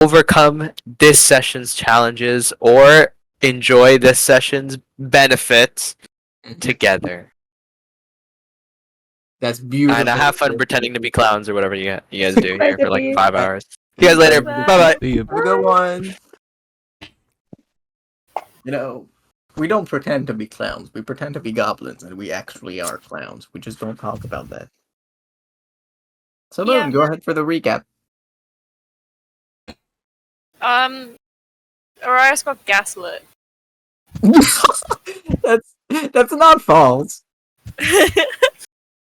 overcome this session's challenges or enjoy this session's benefits together. That's beautiful. And have fun pretending to be clowns or whatever you guys do here for like Recipe. 5 hours. See you guys later. Bye. Bye bye. See you. Have a good one. You know, we don't pretend to be clowns. We pretend to be goblins, and we actually are clowns. We just don't talk about that. So, Moon, Yeah. go ahead for the recap. Arias got gaslit. That's not false.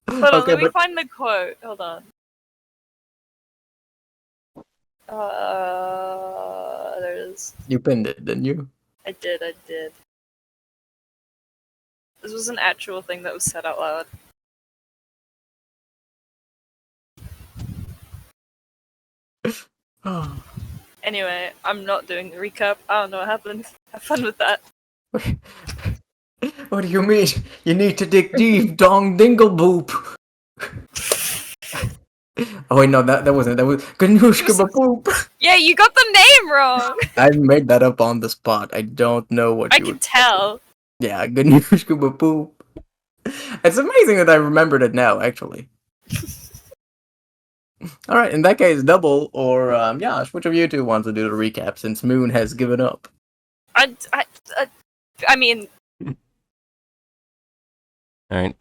Hold on, Okay, let me but- find the quote. Hold on. There it is. You pinned it, didn't you? I did. This was an actual thing that was said out loud. Anyway, I'm not doing the recap. I don't know what happened. Have fun with that. What do you mean? You need to dig deep, dong dingle boop. Oh wait, no, that wasn't. That was Ganushka boop. Yeah, you got the name wrong! I made that up on the spot. I don't know what I you can were- tell. Yeah, Ganushka boop. It's amazing that I remembered it now, actually. Alright, in that case, Double or Yash, which of you two wants to do the recap since Moon has given up? I mean, Alright.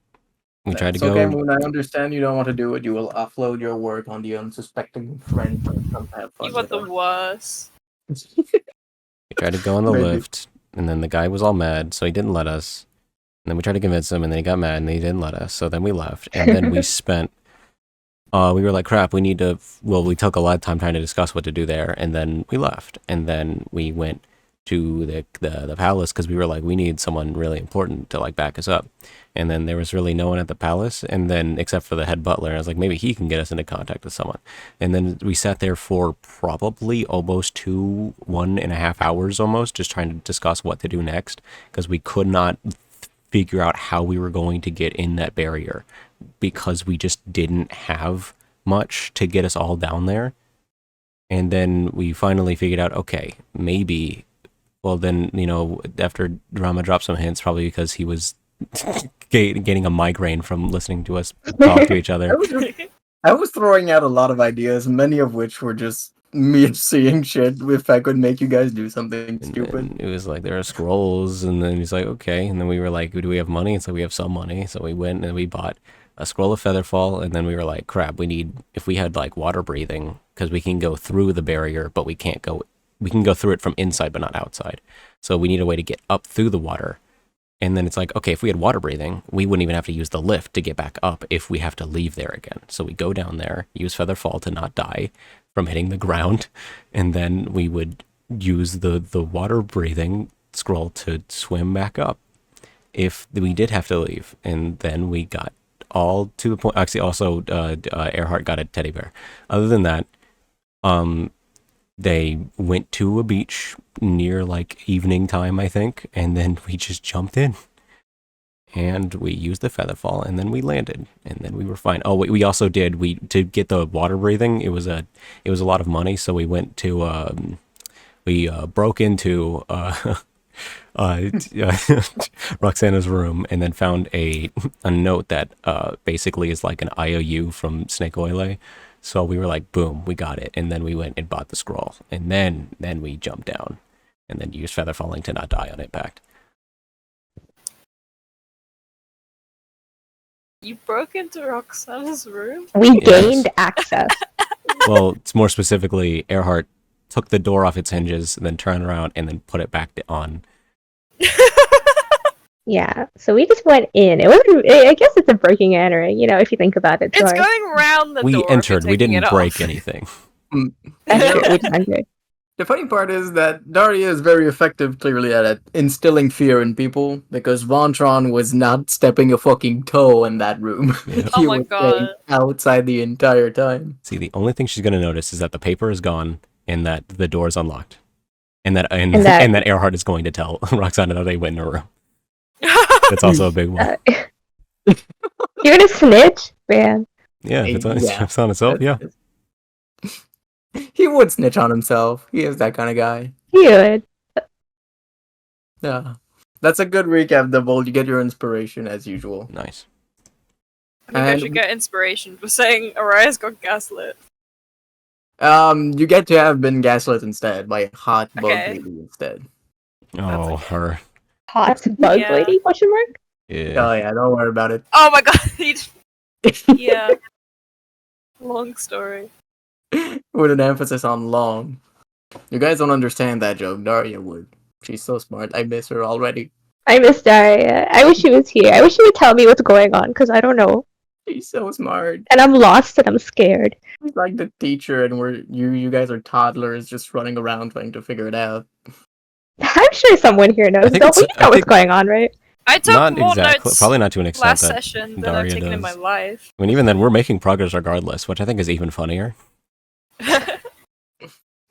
We tried to It's okay, go. Moon, I understand you don't want to do it. You will offload your work on the unsuspecting friend and come have fun you got with the us. worst. We tried to go on the Maybe. lift, and then the guy was all mad, so he didn't let us. And then we tried to convince him, and then he got mad, and he didn't let us. So then we left, and then we spent. We were like, crap, we need to. Well, we took a lot of time trying to discuss what to do there, and then we left, and then we went to the palace because we were like, we need someone really important to like back us up. And then there was really no one at the palace, and then except for the head butler, and I was like, maybe he can get us into contact with someone. And then we sat there for probably almost 1.5 hours almost, just trying to discuss what to do next, because we could not figure out how we were going to get in that barrier, because we just didn't have much to get us all down there. And then we finally figured out, okay, maybe, well then, you know, after Drama dropped some hints, probably because he was getting a migraine from listening to us talk to each other. I was throwing out a lot of ideas, many of which were just me seeing shit if I could make you guys do something And stupid. it was like, there are scrolls, and then he's like, okay. And then we were like, do we have money? And so we have some money. So we went and we bought a scroll of Featherfall, and then we were like, crap, if we had like water breathing, because we can go through the barrier, but we can go through it from inside, but not outside. So we need a way to get up through the water. And then it's like, okay, if we had water breathing, we wouldn't even have to use the lift to get back up if we have to leave there again. So we go down there, use Featherfall to not die from hitting the ground, and then we would use the water breathing scroll to swim back up if we did have to leave. And then we got all to the point. Actually, also Earhart got a teddy bear. Other than that, they went to a beach near like evening time, I think, and then we just jumped in. And we used the Featherfall, and then we landed, and then we were fine. Oh, wait, we also did, to get the water breathing, it was a lot of money, so we went to, we broke into Roxana's room, and then found a note that basically is like an IOU from Snake Oile. So we were like, boom, we got it. And then we went and bought the scroll. And then we jumped down, and then used Feather Falling to not die on impact. You broke into Roxana's room? Oh Yes. We gained access. Well, it's more specifically, Earhart took the door off its hinges, and then turned around, and then put it back on. Yeah, so we just went in. It wasn't. I guess it's a breaking and entering, you know, if you think about it. It's George. going round the We door. if entered, you're we taking didn't it break off. anything. That's true, we conquered. The funny part is that Daria is very effective, clearly, at instilling fear in people, because Vontron was not stepping a fucking toe in that room. Yeah. Oh He my was God. staying outside the entire time. See, the only thing she's going to notice is that the paper is gone, and that the door is unlocked. And that And that- and that Earhart is going to tell Roxana that they went in her room. That's also a big one. You're gonna snitch, man. Yeah, if it's on, Yeah. if it's on itself, yeah. He would snitch on himself. He is that kind of guy. He would. Yeah. That's a good recap, Double. You get your inspiration as usual. Nice. I think I And- should get inspiration for saying Arias got gaslit. You get to have been gaslit instead by a hot bug Okay. lady instead. Oh, okay. her. Hot bug Yeah. lady? Question mark? Yeah. Oh yeah, don't worry about it. Oh my god. Yeah. Long story. With an emphasis on long. You guys don't understand that joke. Daria would. She's so smart. I miss her already. I miss Daria. I wish she was here. I wish she would tell me what's going on, because I don't know. She's so smart. And I'm lost and I'm scared. She's like the teacher, and you guys are toddlers just running around trying to figure it out. I'm sure someone here knows. think Don't it's- we I know what's think- going on, right? I took Not more exactly. notes Probably not to an extent last that. session than Daria I've taken in my does. life. I mean, even then, we're making progress regardless, which I think is even funnier.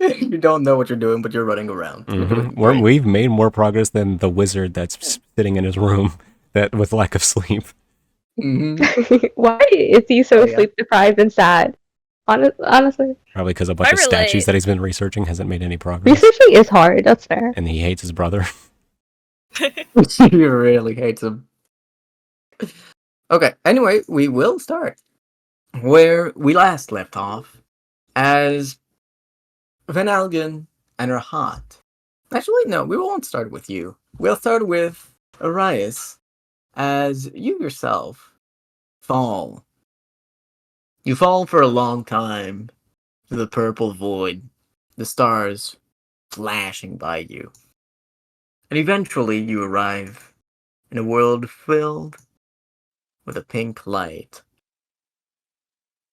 You don't know what you're doing, but you're running around. You're doing great. We've made more progress than the wizard that's sitting in his room that with lack of sleep. Mhm. Why is he so Oh, yeah. sleep deprived and sad? Honestly, Probably because a bunch I of statues relate. that he's been researching hasn't made any progress. researching is hard. That's fair. And he hates his brother. He really hates him. Okay, anyway, we will start where we last left off as Van Algen and Rahat. Actually, no, we won't start with you. We'll start with Arias as you yourself fall. You fall for a long time to the purple void, the stars flashing by you. And eventually you arrive in a world filled with a pink light,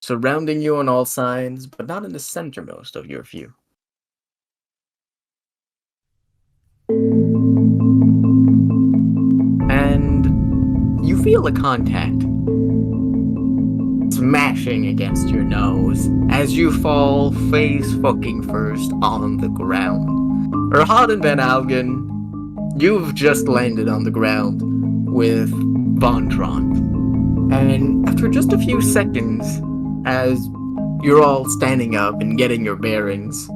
surrounding you on all sides, but not in the centermost of your view. And you feel a contact smashing against your nose as you fall face fucking first on the ground. Rahat and Van Algen, you've just landed on the ground with Vontron. And after just a few seconds, as you're all standing up and getting your bearings,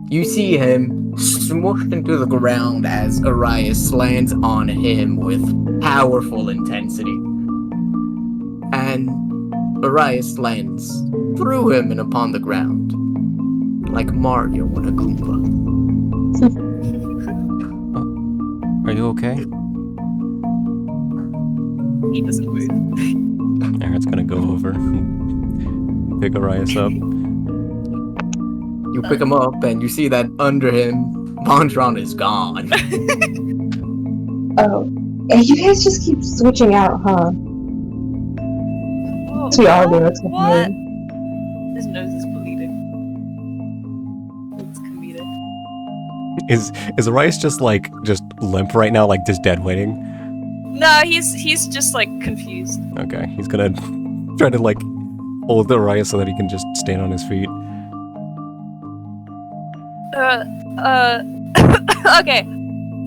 you see him smushed into the ground as Arias lands on him with powerful intensity. And Arias lands through him and upon the ground, like Mario on a Goomba. Are you okay? He doesn't move. Aaron's gonna go over, pick Arias up. You pick him up and you see that under him, Vontron is gone. Oh. Yeah, you guys just keep switching out, huh? Oh, We all do, except for what? me. His nose is bleeding. It's comedic. Is Arias just limp right now, like just dead waiting? No, he's just like confused. Okay, he's gonna try to hold Arias so that he can just stand on his feet. Okay.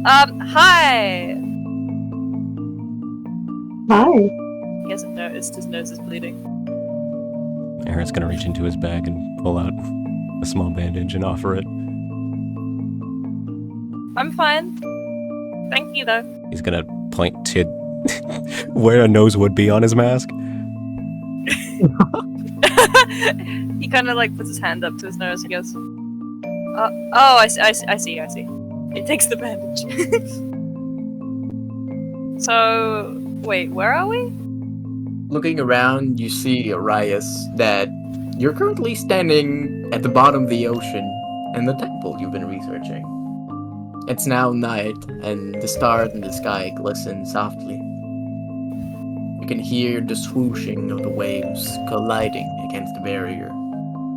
Hi. Hi. He hasn't noticed his nose is bleeding. Aaron's gonna reach into his bag and pull out a small bandage and offer it. I'm fine. Thank you, though. He's gonna point to where a nose would be on his mask. He kind of puts his hand up to his nose. He goes, "Oh, I see. He takes the bandage." So, wait, where are we? Looking around, you see Arias that you're currently standing at the bottom of the ocean in the temple you've been researching. It's now night, and the stars in the sky glisten softly. You can hear the swooshing of the waves colliding against the barrier.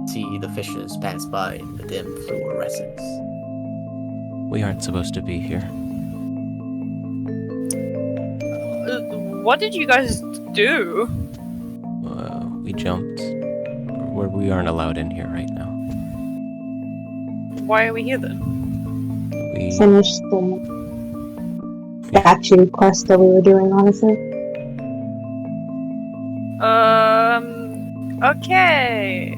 See the fishes pass by in the dim fluorescence. We aren't supposed to be here. What did you guys do? We jumped. We aren't allowed in here right now. Why are we here then? We Finished the statue quest that we were doing, honestly. Okay.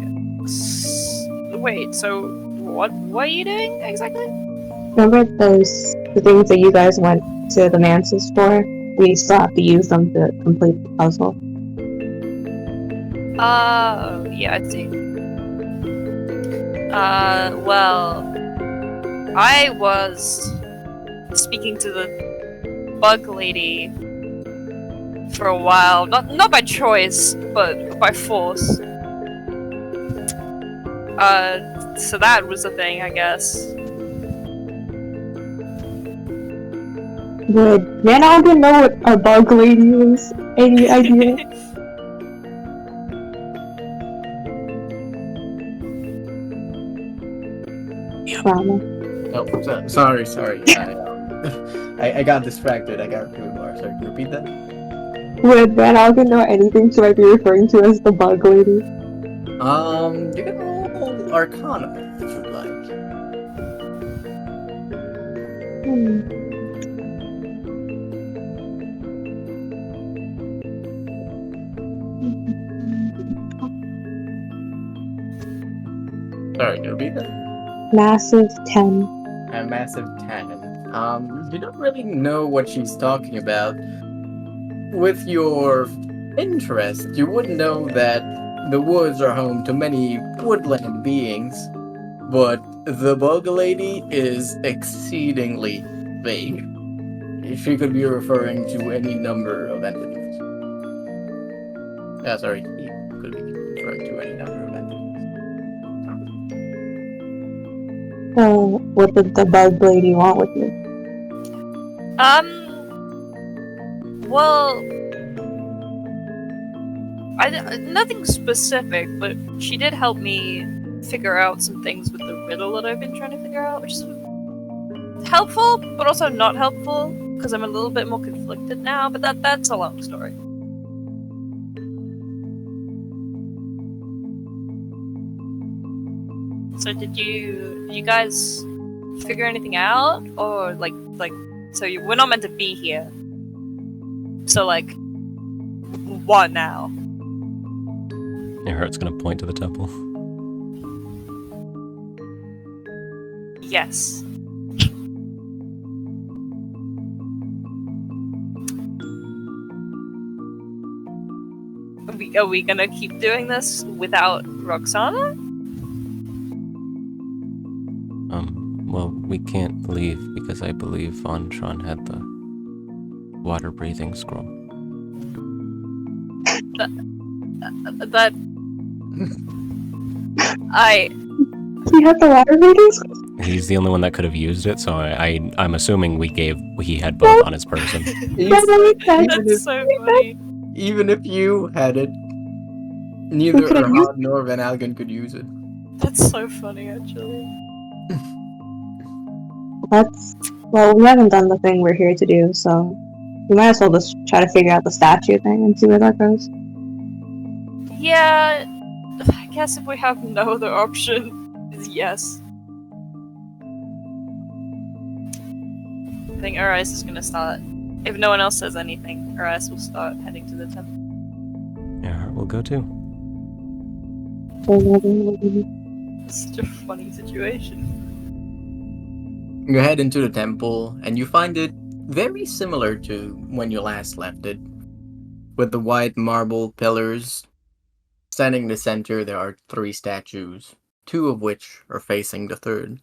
wait, so what are you doing exactly? Remember the things that you guys went to the manses for? We still have to use them to complete the puzzle. Yeah, I see. Well, I was speaking to the bug lady for a while. Not by choice, but by force. So that was the thing, I guess. Would Van Alden know what a bug lady is? Any idea? Trauma. Oh, sorry. I got distracted. I got really more. Sorry, can you repeat that? Would Van Alden know anything she might be referring to as the bug lady? You can roll Arcana if you'd like. Sorry, can you repeat that? Massive 10. A massive 10. You don't really know what she's talking about. With your interest, you would know that the woods are home to many woodland beings, but the bug lady is exceedingly vague. She could be referring to any number of entities. Sorry, he could be referring to any number of entities. So, what did the bug lady want with you? Well, nothing specific, but she did help me figure out some things with the riddle that I've been trying to figure out, which is helpful, but also not helpful, because I'm a little bit more conflicted now, but that's a long story. So did you guys figure anything out? Or so we're not meant to be here. So what now? Earhart's gonna point to the temple. Yes. Are we gonna keep doing this without Roxana? Well, we can't leave because I believe Vontron had the water-breathing scroll. That... He had the water readings? He's the only one that could have used it, so I'm assuming he had both on his person. That's so funny. Even if you had it, neither could have used Erhard nor Van Algen could use it. That's so funny, actually. Well, we haven't done the thing we're here to do, so we might as well just try to figure out the statue thing and see where that goes. Yeah, I guess if we have no other option, is yes. I think Arise is gonna start. If no one else says anything, Arise will start heading to the temple. Earhart will go too. It's such a funny situation. You head into the temple, and you find it very similar to when you last left it. With the white marble pillars, standing in the center there are 3 statues, 2 of which are facing the third.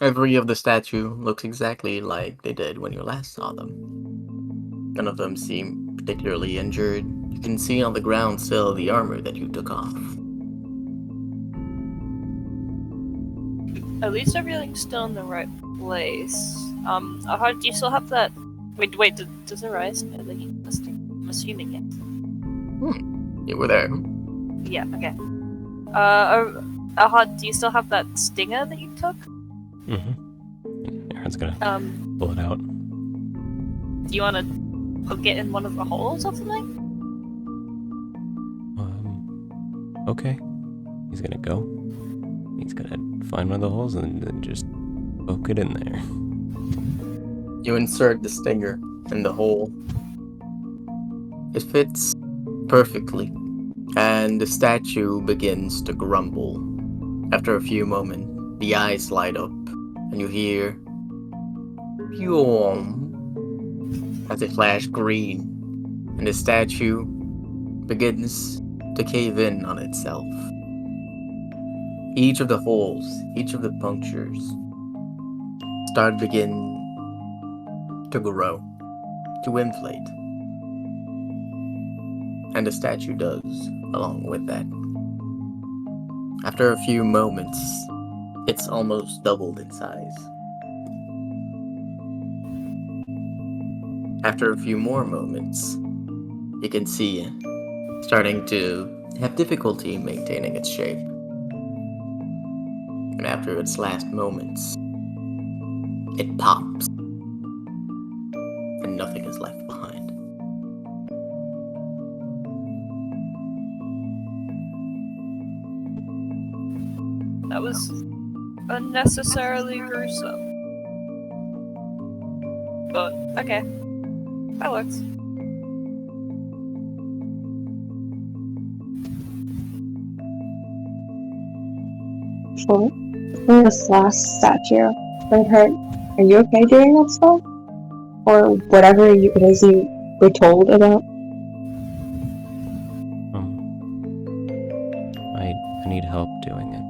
Every of the statue looks exactly like they did when you last saw them. None of them seem particularly injured. You can see on the ground still the armor that you took off. At least everything's still in the right place. Ahad, do you still have that? Wait, does Arise know that you must? I'm assuming it. You were there. Yeah, okay. Ahad, do you still have that stinger that you took? Mm-hmm. Earhart's gonna pull it out. Do you want to hook it in one of the holes or something? Okay. He's gonna go. He's gonna find one of the holes and then just poke it in there. You insert the stinger in the hole. It fits perfectly, and the statue begins to grumble. After a few moments, the eyes light up, and you hear "Yom" as they flash green, and the statue begins to cave in on itself. Each of the holes, each of the punctures begin to grow, to inflate. And the statue does, along with that. After a few moments, it's almost doubled in size. After a few more moments, you can see it starting to have difficulty maintaining its shape. And after its last moments, it pops, and nothing is left behind. That was unnecessarily gruesome. But, okay. That works. Sure. For this last statue that hurt, are you okay doing that spell? Or whatever it is you were told about? I need help doing it.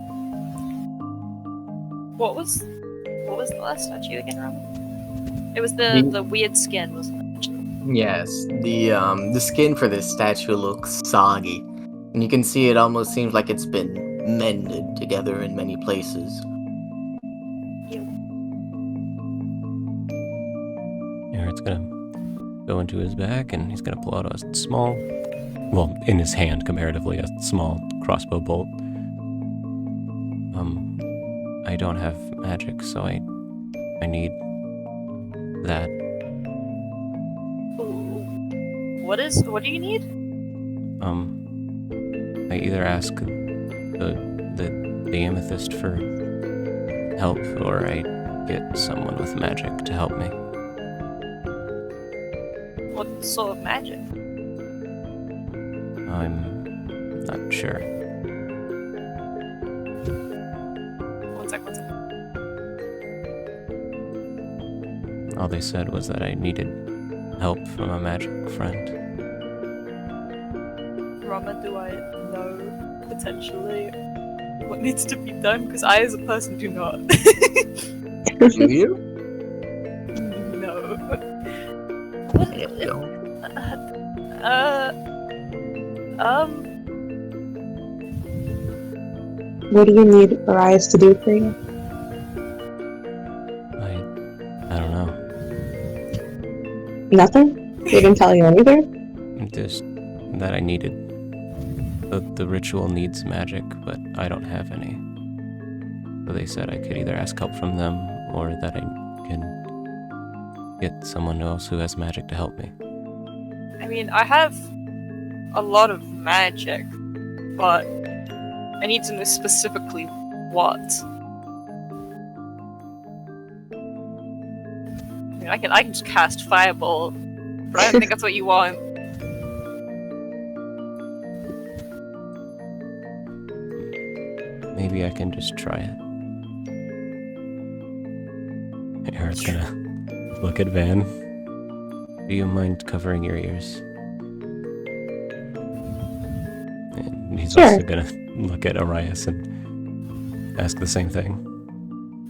What was the last statue again, Robin? It was the weird skin, wasn't it? Yes, the skin for this statue looks soggy, and you can see it almost seems like it's been mended together in many places. Eric's gonna go into his bag and he's gonna pull out a small, well, in his hand comparatively, a small crossbow bolt. I don't have magic, so I need that. What do you need? I either ask the amethyst for help, or I get someone with magic to help me. What sort of magic? I'm not sure. One sec. All they said was that I needed help from a magic friend. Rama, do I know potentially what needs to be done? Because I, as a person, do not. Do you? No. Yeah, no. What do you need Arias to do for you? I don't know. Nothing? They didn't tell you anything? Just that I needed. The ritual needs magic, but I don't have any. So they said I could either ask help from them, or that I can get someone else who has magic to help me. I mean, I have a lot of magic, but I need to know specifically what. I mean, I can just cast Fireball, but I don't think that's what you want. Maybe I can just try it. Eric's gonna look at Van. Do you mind covering your ears? And he's Sure. also gonna look at Arias and ask the same thing.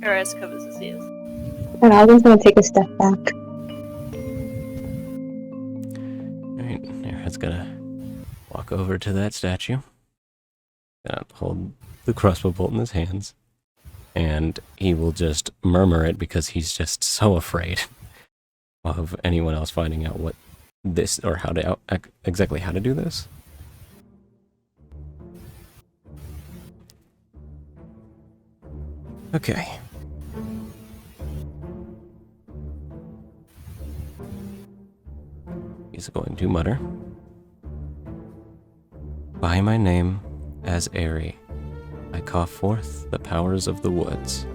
Arias covers his ears. And Alden's gonna take a step back. Alright, Eric's gonna walk over to that statue. Gonna hold the crossbow bolt in his hands. And he will just murmur it because he's just so afraid of anyone else finding out what this, or how to exactly how to do this. Okay. He's going to mutter, "By my name as Airy, I call forth the powers of the woods,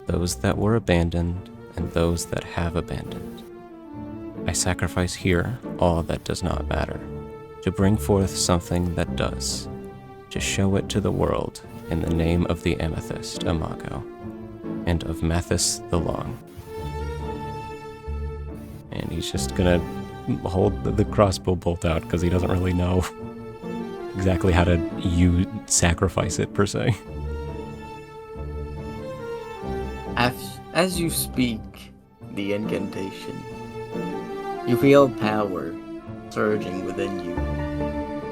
those that were abandoned and those that have abandoned. I sacrifice here all that does not matter, to bring forth something that does, to show it to the world in the name of the Amethyst Imago, and of Mathis the Long. And he's just gonna hold the crossbow bolt out because he doesn't really know exactly how to sacrifice it per se. As you speak the incantation, you feel power surging within you,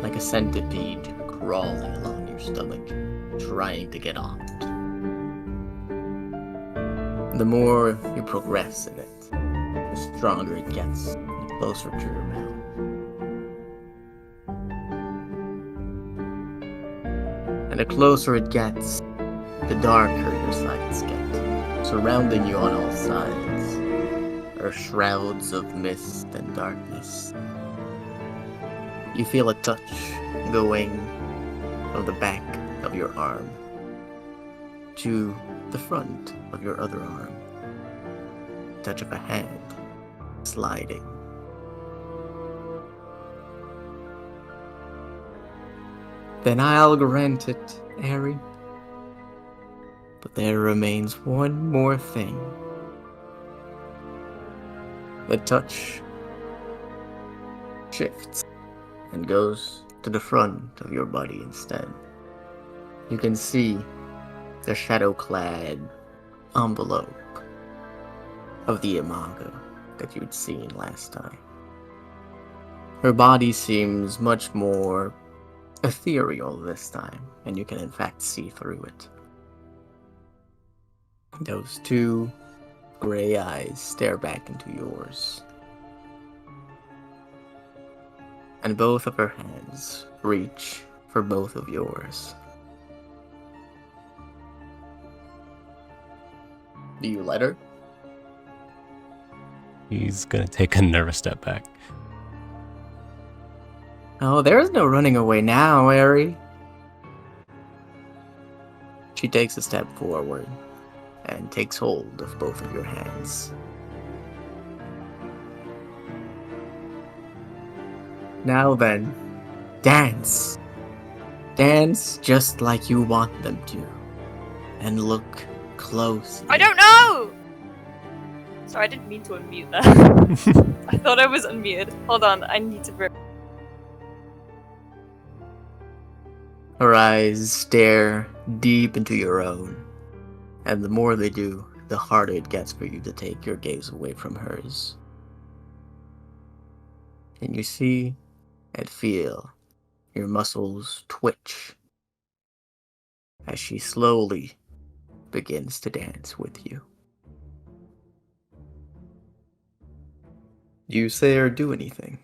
like a centipede crawling along your stomach, trying to get on it. The more you progress in it, the stronger it gets, the closer to your mouth. And the closer it gets, the darker your sights get. Surrounding you on all sides are shrouds of mist and darkness. You feel a touch going from the back of your arm to the front of your other arm. Touch of a hand sliding. Then I'll grant it, Aerie. But there remains one more thing. The touch shifts and goes to the front of your body instead. You can see the shadow-clad envelope of the Imago that you'd seen last time. Her body seems much more ethereal this time, and you can in fact see through it. Those two gray eyes stare back into yours. And both of her hands reach for both of yours. Do you let her? He's gonna take a nervous step back. Oh, there's no running away now, Aerie. She takes a step forward and takes hold of both of your hands. Now then, dance. Dance just like you want them to. And look close. I don't know! Sorry, I didn't mean to unmute that. I thought I was unmuted. Hold on, I need to... Her eyes stare deep into your own. And the more they do, the harder it gets for you to take your gaze away from hers. And you see and feel your muscles twitch as she slowly begins to dance with you. Do you say or do anything?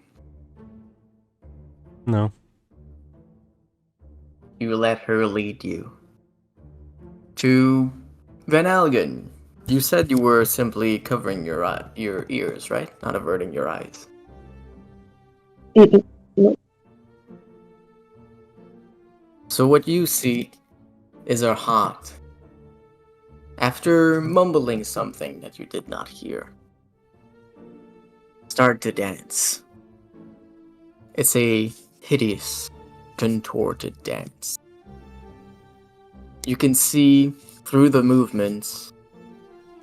No. You let her lead you to Van Algen. You said you were simply covering your ears, right? Not averting your eyes. So what you see is her heart. After mumbling something that you did not hear, start to dance. It's a hideous, contorted dance. You can see through the movements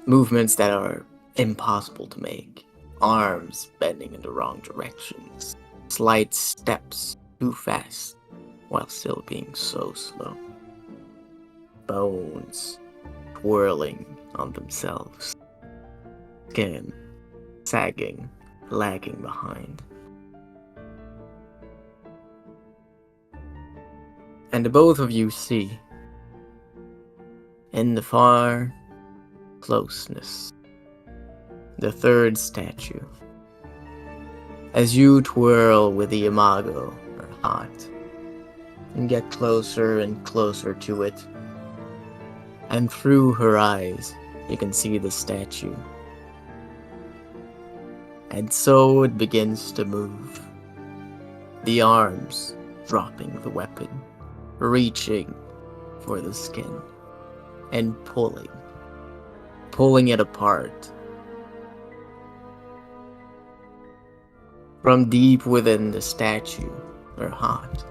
that are impossible to make. Arms bending in the wrong directions. Slight steps too fast while still being so slow. Bones twirling on themselves. Skin sagging, lagging behind. And both of you see, in the far closeness, the third statue. As you twirl with the Imago, or heart, and get closer and closer to it, and through her eyes, you can see the statue. And so it begins to move. The arms dropping the weapon, reaching for the skin, and pulling it apart. From deep within the statue, are hot.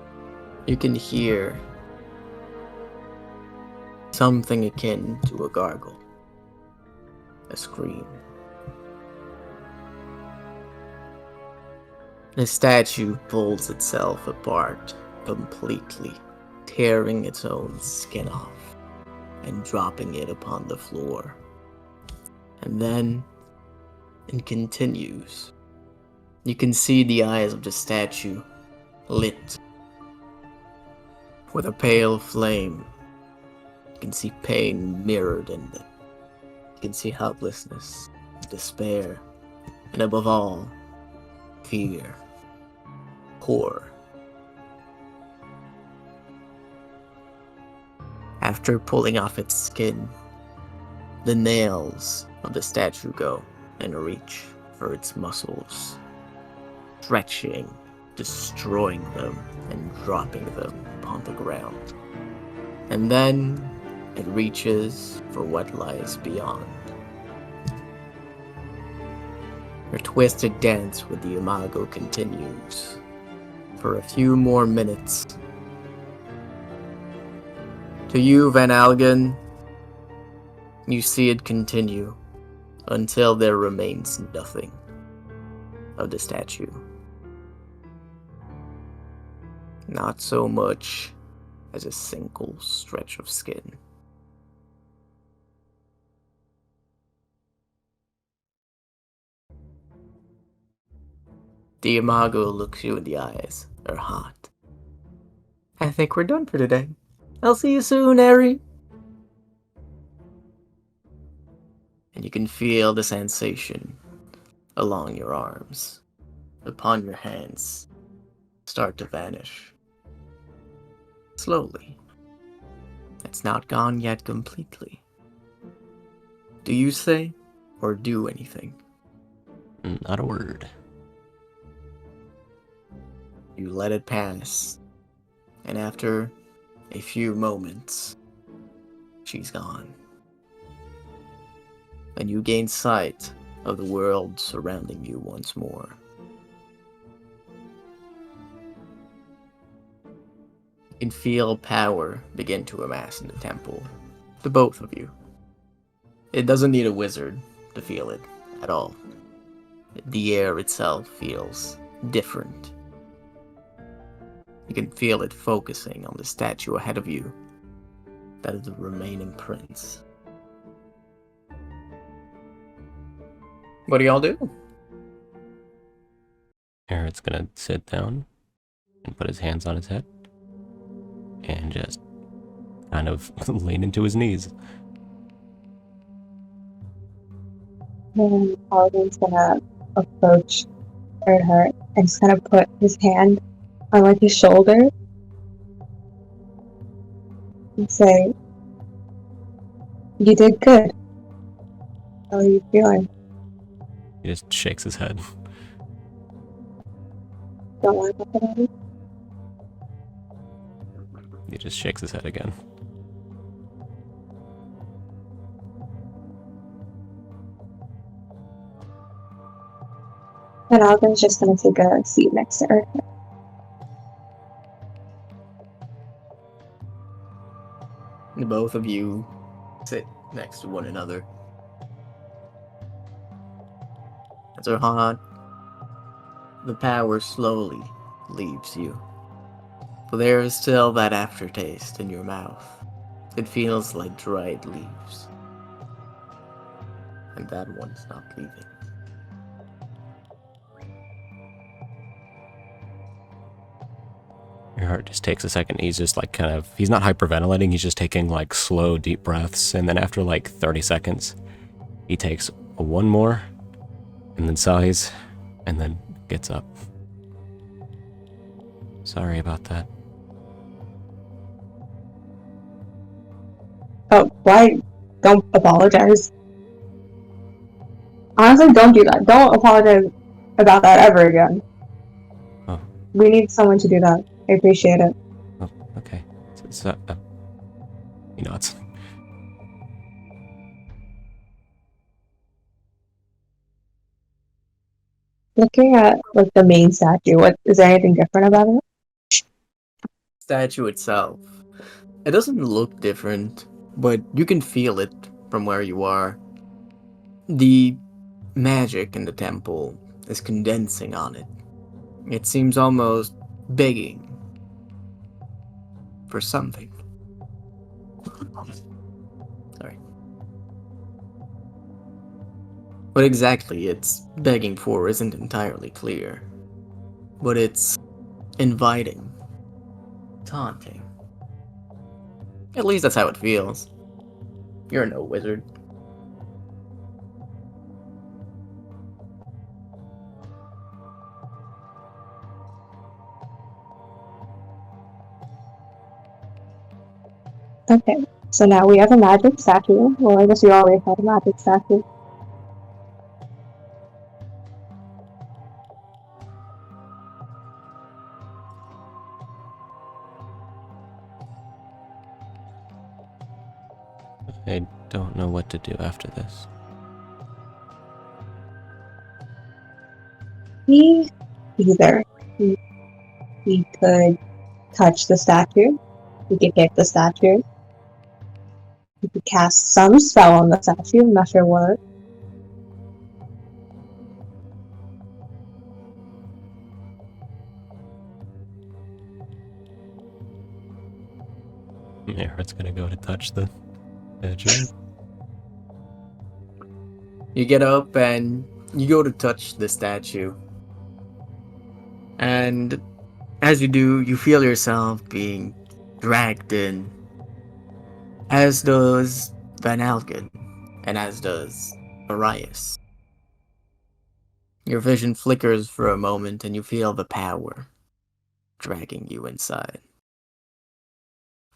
You can hear something akin to a gargle, a scream. The statue pulls itself apart completely, tearing its own skin off and dropping it upon the floor. And then it continues. You can see the eyes of the statue lit with a pale flame. You can see pain mirrored in them. You can see helplessness, despair, and above all, fear, horror. After pulling off its skin, the nails of the statue go and reach for its muscles, stretching, destroying them, and dropping them upon the ground. And then it reaches for what lies beyond. Your twisted dance with the Imago continues for a few more minutes. To you, Van Algen, you see it continue until there remains nothing of the statue. Not so much as a single stretch of skin. The Imago looks you in the eyes. They're hot. I think we're done for today. I'll see you soon, Harry. And you can feel the sensation along your arms, upon your hands, start to vanish. Slowly. It's not gone yet completely. Do you say or do anything? Not a word. You let it pass, and after a few moments, she's gone. And you gain sight of the world surrounding you once more. You can feel power begin to amass in the temple, the both of you. It doesn't need a wizard to feel it at all. The air itself feels different. You can feel it focusing on the statue ahead of you, that is the remaining prince. What do y'all do? Eric's gonna sit down and put his hands on his head and just kind of lean into his knees. Then Paladin's gonna approach Earnhardt and just kind of put his hand on like his shoulder and say, "You did good. How are you feeling? He just shakes his head. Don't want to put it on?" He just shakes his head again. And Alden's just gonna take a seat next to Earnhardt. The both of you sit next to one another. As Erhan, the power slowly leaves you. But there is still that aftertaste in your mouth. It feels like dried leaves. And that one's not leaving. Your heart just takes a second. He's just like kind of, he's not hyperventilating. He's just taking like slow, deep breaths. And then after like 30 seconds, he takes one more and then sighs and then gets up. Sorry about that. Oh, why? Don't apologize. Honestly, don't do that. Don't apologize about that ever again. Oh. We need someone to do that. I appreciate it. Oh, okay. You know, it's... Looking at like the main statue, what is there anything different about it? statue itself, it doesn't look different, but you can feel it from where you are. The magic in the temple is condensing on it. It seems almost begging for something. Sorry. What exactly it's begging for isn't entirely clear, but it's inviting, taunting. At least that's how it feels. You're no wizard. Okay, so now we have a magic statue. Well, I guess we already had a magic statue. I don't know what to do after this. We could touch the statue. We could hit the statue. We could cast some spell on the statue. I'm not sure what. Merritt's gonna go to touch the statue. You get up and you go to touch the statue. And as you do, you feel yourself being dragged in. As does Van Algen, and as does Arias. Your vision flickers for a moment and you feel the power dragging you inside.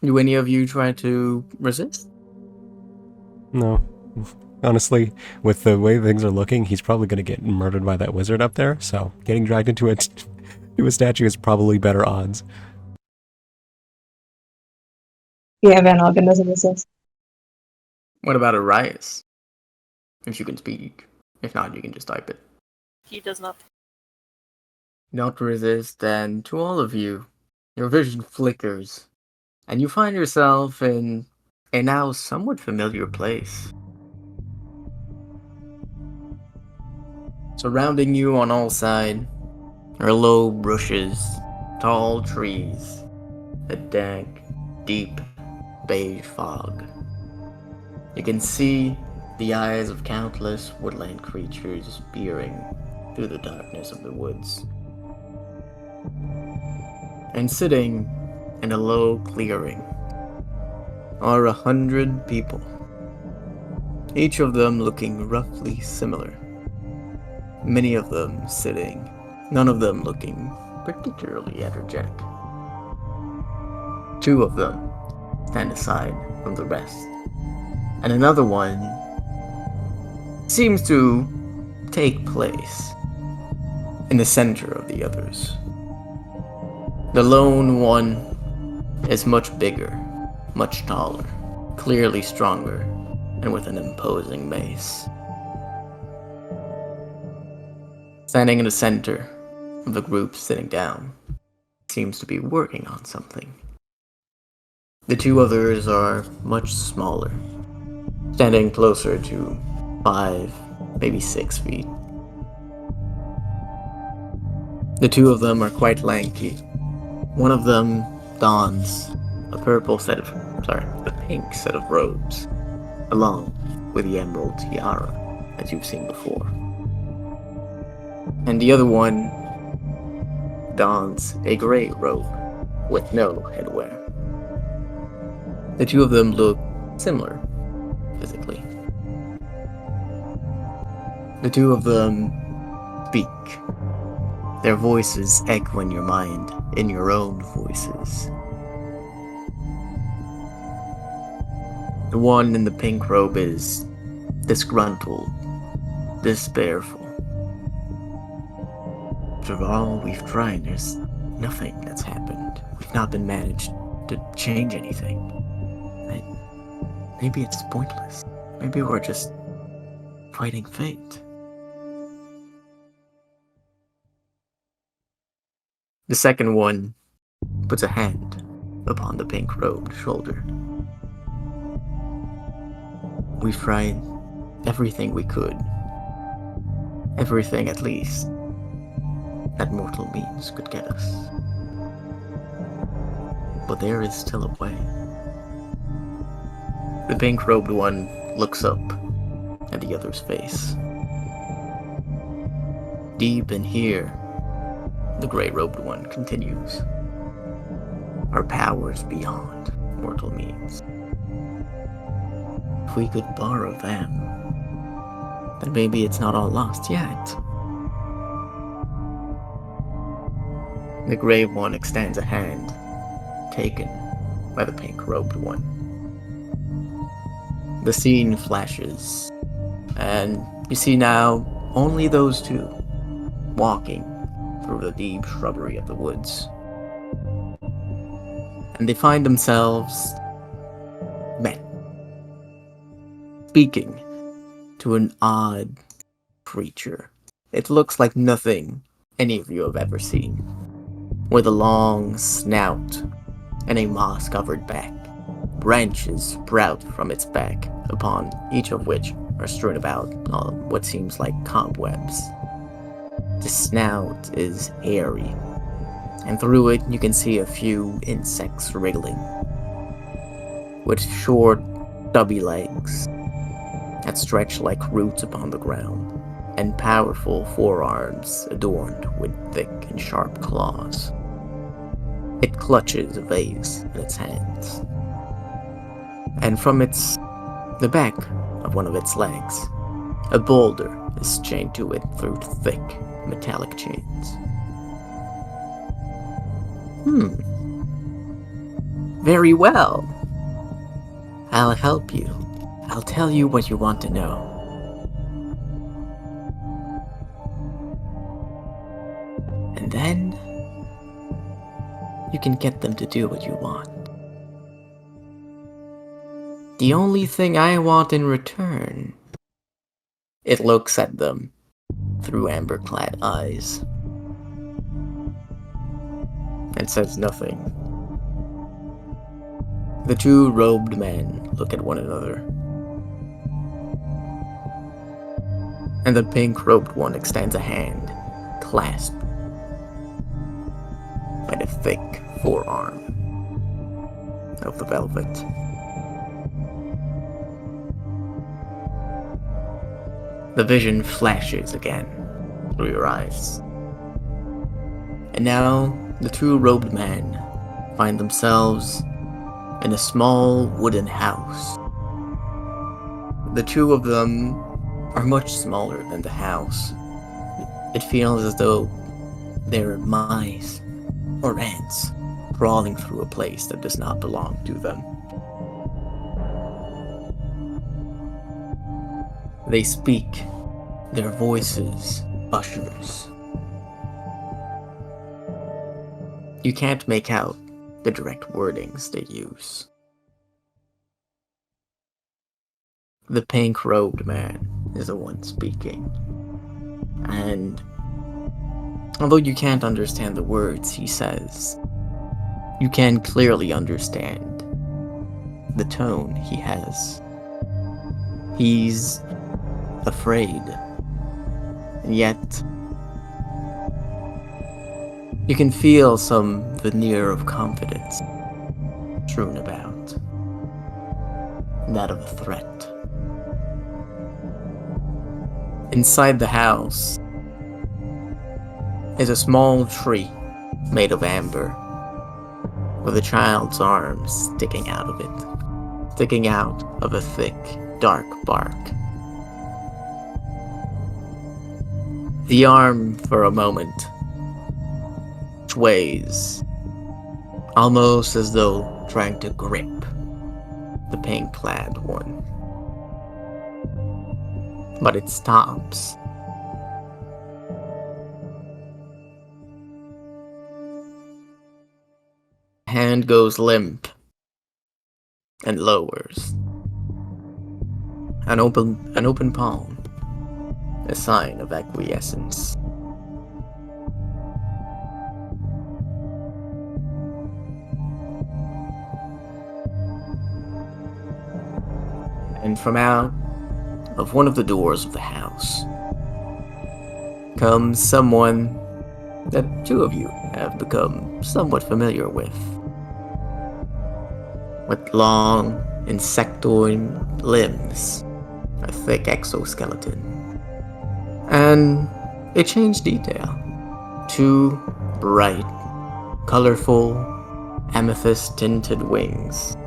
Do any of you try to resist? No. Honestly, with the way things are looking, he's probably gonna get murdered by that wizard up there, so getting dragged into a statue is probably better odds. Yeah, Van Algen doesn't resist. What about Arias? If you can speak. If not, you can just type it. He does not. Not resist, and to all of you, your vision flickers, and you find yourself in a now somewhat familiar place. Surrounding you on all sides are low bushes, tall trees, a dank, deep, beige fog. You can see the eyes of countless woodland creatures peering through the darkness of the woods. And sitting in a low clearing are 100 people, each of them looking roughly similar. Many of them sitting, none of them looking particularly energetic. 2 of them stand aside from the rest, and another one seems to take place in the center of the others. The lone one is much bigger, much taller, clearly stronger, and with an imposing mace. Standing in the center of the group sitting down, seems to be working on something. The 2 others are much smaller, standing closer to 5, maybe 6 feet. The 2 of them are quite lanky. One of them dons a pink set of robes, along with the emerald tiara, as you've seen before. And the other one dons a gray robe with no headwear. The 2 of them look similar, physically. The 2 of them speak. Their voices echo in your mind, in your own voices. The one in the pink robe is disgruntled, despairful. After all we've tried, there's nothing that's happened. We've not been managed to change anything. Maybe it's pointless. Maybe we're just fighting fate. The second one puts a hand upon the pink-robed shoulder. We've tried everything we could. Everything, at least, that mortal means could get us. But there is still a way. The pink-robed one looks up at the other's face. Deep in here, the gray-robed one continues. Our powers beyond mortal means. If we could borrow them, then maybe it's not all lost yet. The gray one extends a hand, taken by the pink-robed one. The scene flashes, and you see now only those two walking through the deep shrubbery of the woods. And they find themselves met, speaking to an odd creature. It looks like nothing any of you have ever seen, with a long snout and a moss-covered back. Branches sprout from its back, upon each of which are strewn about on what seems like cobwebs. The snout is hairy, and through it you can see a few insects wriggling, with short, stubby legs that stretch like roots upon the ground, and powerful forearms adorned with thick and sharp claws. It clutches a vase in its hands, and from the back of one of its legs, a boulder is chained to it through thick metallic chains. Very well. I'll help you. I'll tell you what you want to know. And then you can get them to do what you want. The only thing I want in return... It looks at them through amber-clad eyes and says nothing. The two robed men look at one another, and the pink-robed one extends a hand, clasped by the thick forearm of the velvet. The vision flashes again through your eyes. And now, the two robed men find themselves in a small wooden house. The two of them are much smaller than the house. It feels as though they're mice or ants crawling through a place that does not belong to them. They speak, their voices ushers. You can't make out the direct wordings they use. The pink-robed man is the one speaking, and although you can't understand the words he says, you can clearly understand the tone he has. He's afraid, and yet you can feel some veneer of confidence strewn about, that of a threat. Inside the house is a small tree made of amber, with a child's arms sticking out of it, sticking out of a thick, dark bark. The arm, for a moment, sways, almost as though trying to grip the pink-clad one. But it stops. Hand goes limp and lowers. An open palm, a sign of acquiescence. And from out of one of the doors of the house comes someone that two of you have become somewhat familiar with long, insectoid limbs, a thick exoskeleton, and a changed detail. Two bright, colorful, amethyst-tinted wings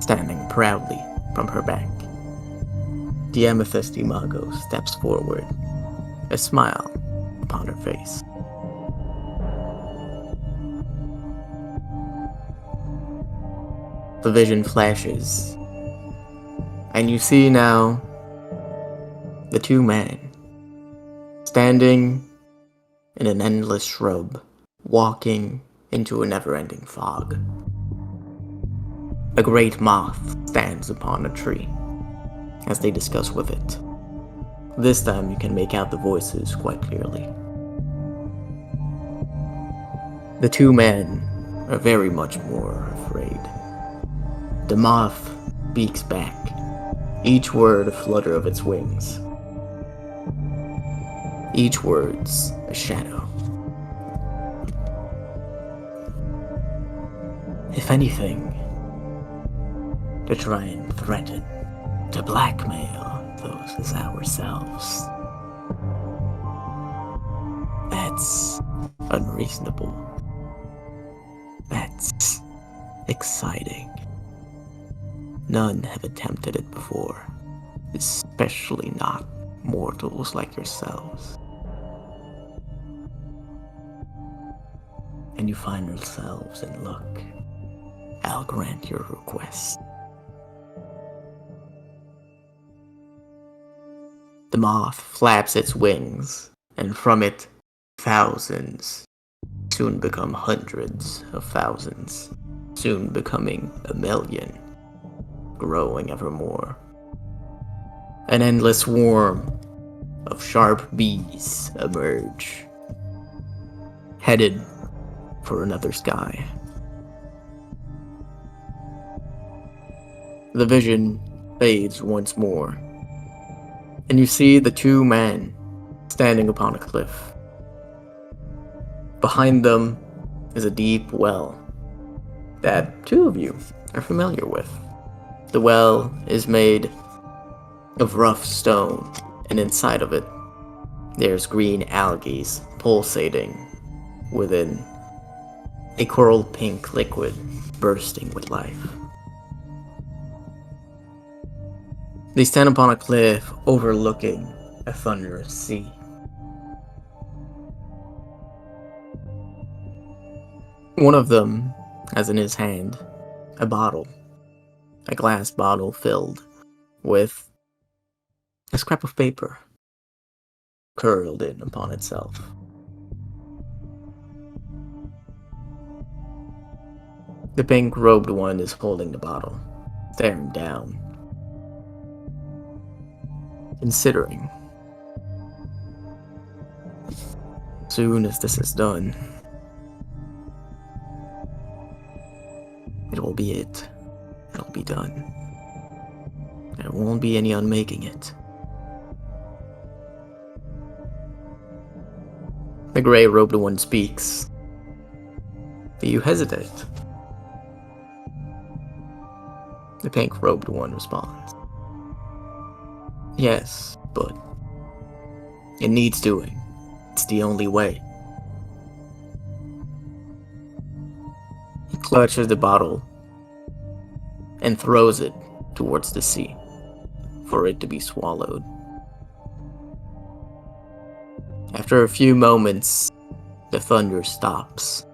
standing proudly from her back. The amethyst imago steps forward, a smile upon her face. The vision flashes, and you see now the two men standing in an endless shrub, walking into a never-ending fog. A great moth stands upon a tree as they discuss with it. This time you can make out the voices quite clearly. The two men are very much more afraid. The moth beaks back, each word a flutter of its wings. Each word's a shadow. If anything, to try and threaten, to blackmail those as ourselves. That's unreasonable. That's exciting. None have attempted it before, especially not mortals like yourselves. And you find yourselves in luck. I'll grant your request. The moth flaps its wings, and from it, thousands soon become hundreds of thousands, soon becoming 1,000,000, growing ever more. An endless swarm of sharp bees emerge, headed for another sky. The vision fades once more, and you see the two men standing upon a cliff. Behind them is a deep well that two of you are familiar with. The well is made of rough stone, and inside of it, there's green algae pulsating within a coral pink liquid bursting with life. They stand upon a cliff overlooking a thunderous sea. One of them has in his hand a bottle, a glass bottle filled with a scrap of paper curled in upon itself. The pink-robed one is holding the bottle, staring down, considering. Soon as this is done, it will be it. It'll be done. There won't be any unmaking it. The gray-robed one speaks. Do you hesitate? The pink-robed one responds. Yes, but it needs doing. It's the only way. He clutches the bottle and throws it towards the sea for it to be swallowed. After a few moments, the thunder stops.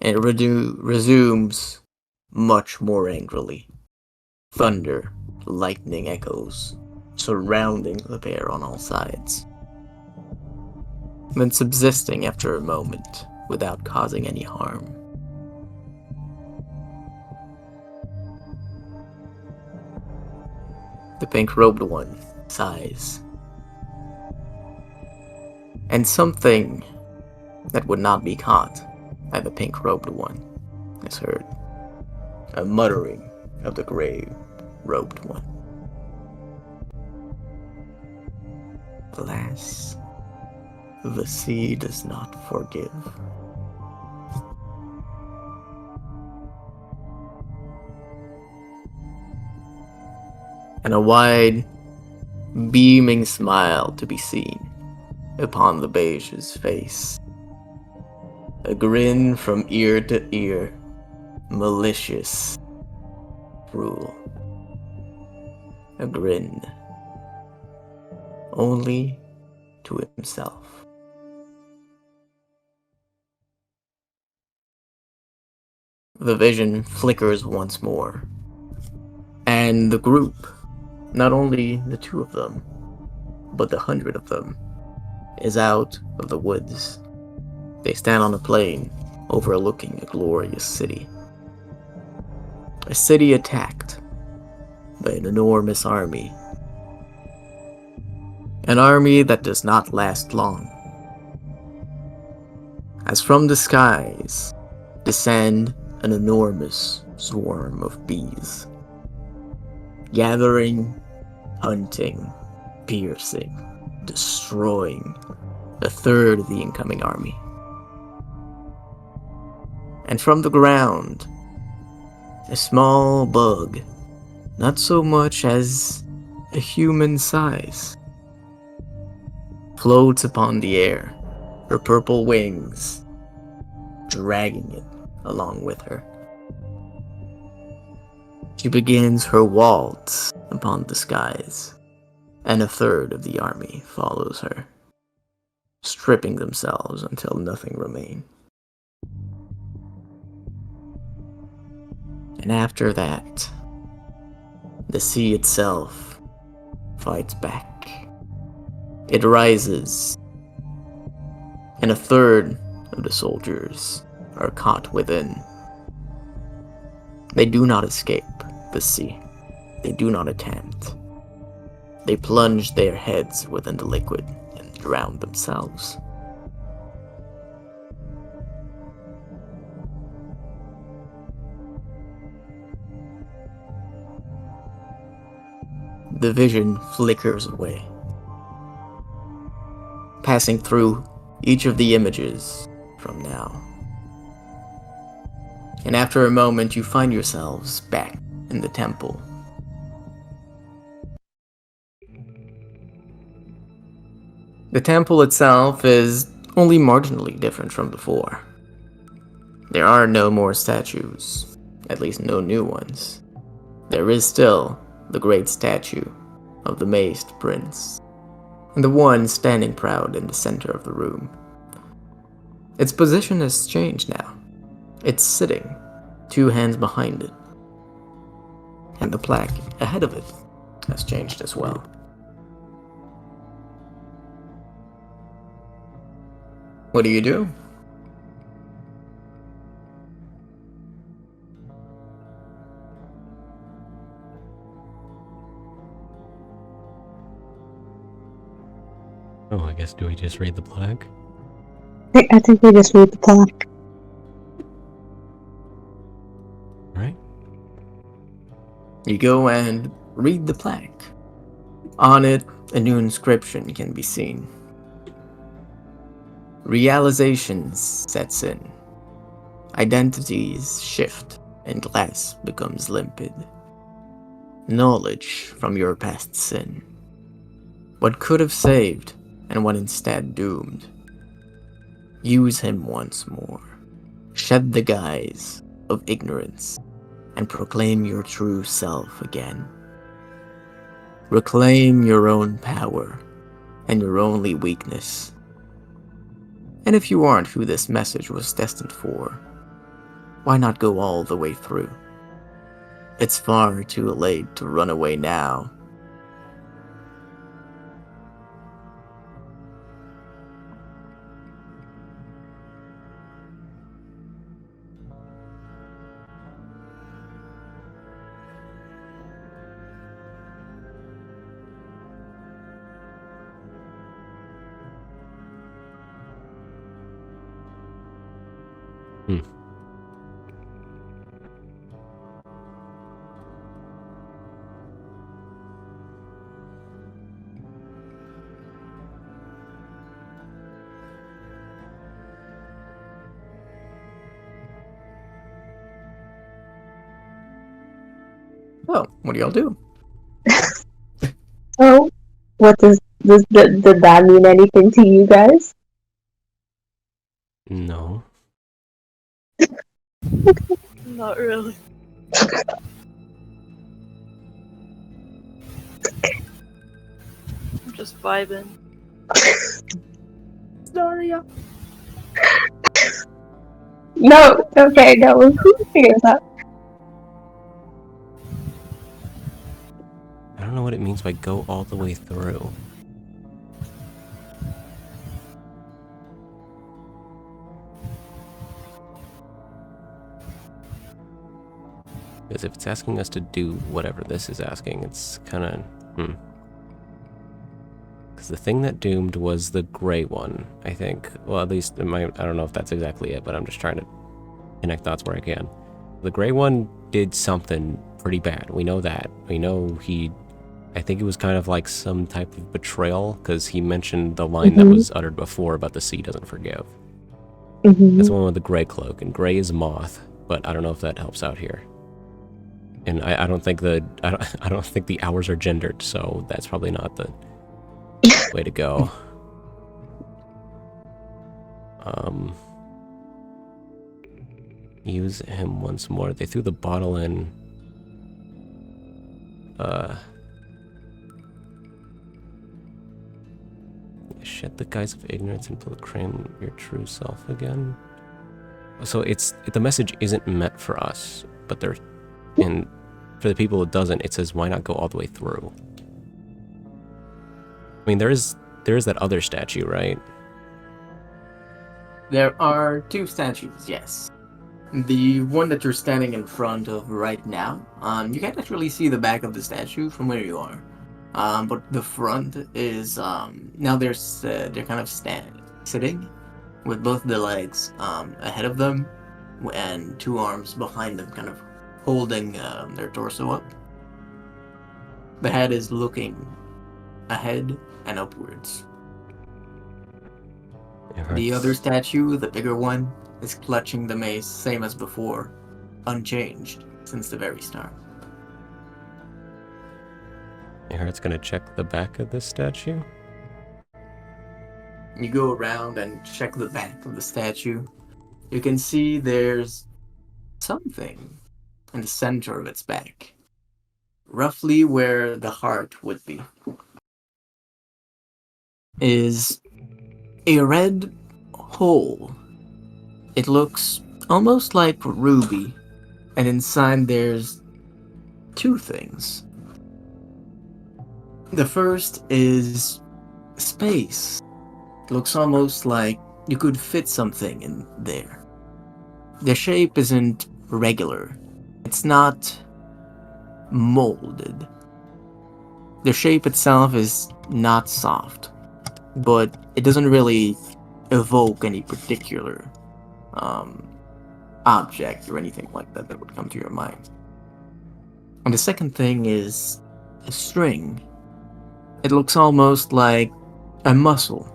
And it resumes much more angrily. Thunder, lightning echoes, surrounding the pair on all sides. Then subsisting after a moment, without causing any harm. The pink-robed one sighs. And something that would not be caught by the pink-robed one is heard. a muttering of the gray-robed one. Alas, the sea does not forgive. And a wide, beaming smile to be seen upon the beige's face. A grin from ear to ear, malicious, cruel. A grin only to himself. The vision flickers once more, and the group, not only the two of them, but the 100 of them, is out of the woods. They stand on a plain overlooking a glorious city. A city attacked by an enormous army. An army that does not last long. As from the skies descend an enormous swarm of bees. Gathering, hunting, piercing, destroying a third of the incoming army. And from the ground, a small bug, not so much as a human size, floats upon the air, her purple wings dragging it along with her. She begins her waltz upon the skies, and a third of the army follows her, stripping themselves until nothing remains. And after that, the sea itself fights back. It rises, and a third of the soldiers are caught within. They do not escape the sea. They do not attempt. They plunge their heads within the liquid and drown themselves. The vision flickers away, passing through each of the images from now. And after a moment, you find yourselves back in the temple. The temple itself is only marginally different from before. There are no more statues, at least no new ones. There is still the great statue of the mazed prince, and the one standing proud in the center of the room. Its position has changed now. It's sitting, 2 hands behind it, and the plaque ahead of it has changed as well. What do you do? Oh, I guess do we just read the plaque? I think we just read the plaque. Alright. You go and read the plaque. On it, a new inscription can be seen. Realizations sets in. Identities shift, and glass becomes limpid. Knowledge from your past sin. What could have saved, and what instead doomed. Use him once more. Shed the guise of ignorance, and proclaim your true self again. Reclaim your own power, and your only weakness. And if you aren't who this message was destined for, why not go all the way through? It's far too late to run away now. Oh, what do y'all do? So, what did that mean anything to you guys? No. Not really. I'm just vibing. Daria. No, okay, no, we'll figure this out. I don't know what it means by go all the way through. Because if it's asking us to do whatever this is asking, it's kind of, Because the thing that doomed was the gray one, I think. Well, at least, I don't know if that's exactly it, but I'm just trying to connect dots where I can. The gray one did something pretty bad. We know that. We know I think it was kind of like some type of betrayal, because he mentioned the line that was uttered before about the sea doesn't forgive. That's the one with the gray cloak, and gray is moth, but I don't know if that helps out here. And I don't think I don't think the hours are gendered, so that's probably not the way to go. Use him once more. They threw the bottle in. Shed the guise of ignorance and proclaim your true self again. So the message isn't meant for us, but and for the people it doesn't, it says why not go all the way through. I mean, there is that other statue, right? There are two statues, yes. The one that you're standing in front of right now, you can't actually see the back of the statue from where you are. But the front is, now they're kind of sitting with both the legs ahead of them and two arms behind them, kind of holding their torso up. The head is looking ahead and upwards. The other statue, the bigger one, is clutching the mace, same as before, unchanged since the very start. It's gonna check the back of this statue. You go around and check the back of the statue. You can see there's something in the center of its back, roughly where the heart would be, is a red hole. It looks almost like ruby, and inside there's two things. The first is space. It looks almost like you could fit something in there. The shape isn't regular. It's not molded. The shape itself is not soft, but it doesn't really evoke any particular object or anything like that that would come to your mind. And the second thing is a string. It looks almost like a muscle.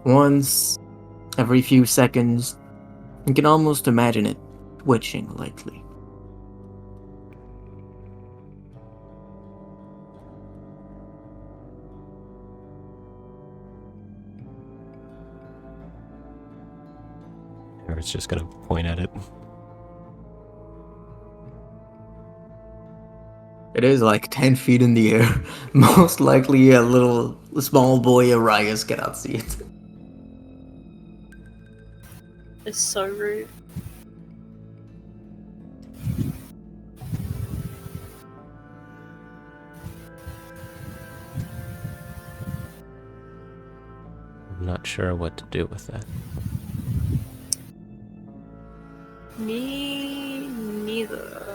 Once every few seconds, you can almost imagine it twitching lightly. Or it's just gonna point at it. It is like 10 feet in the air. Most likely a small boy Arias cannot see it. It's so rude. I'm not sure what to do with that. Me neither.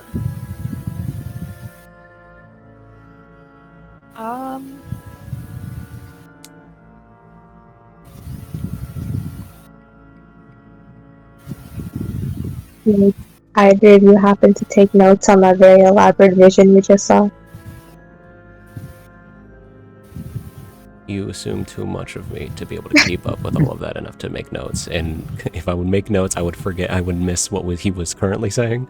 Did either of you happen to take notes on that very elaborate vision we just saw? You assume too much of me to be able to keep up with all of that enough to make notes. And if I would make notes, I would forget. I would miss what he was currently saying.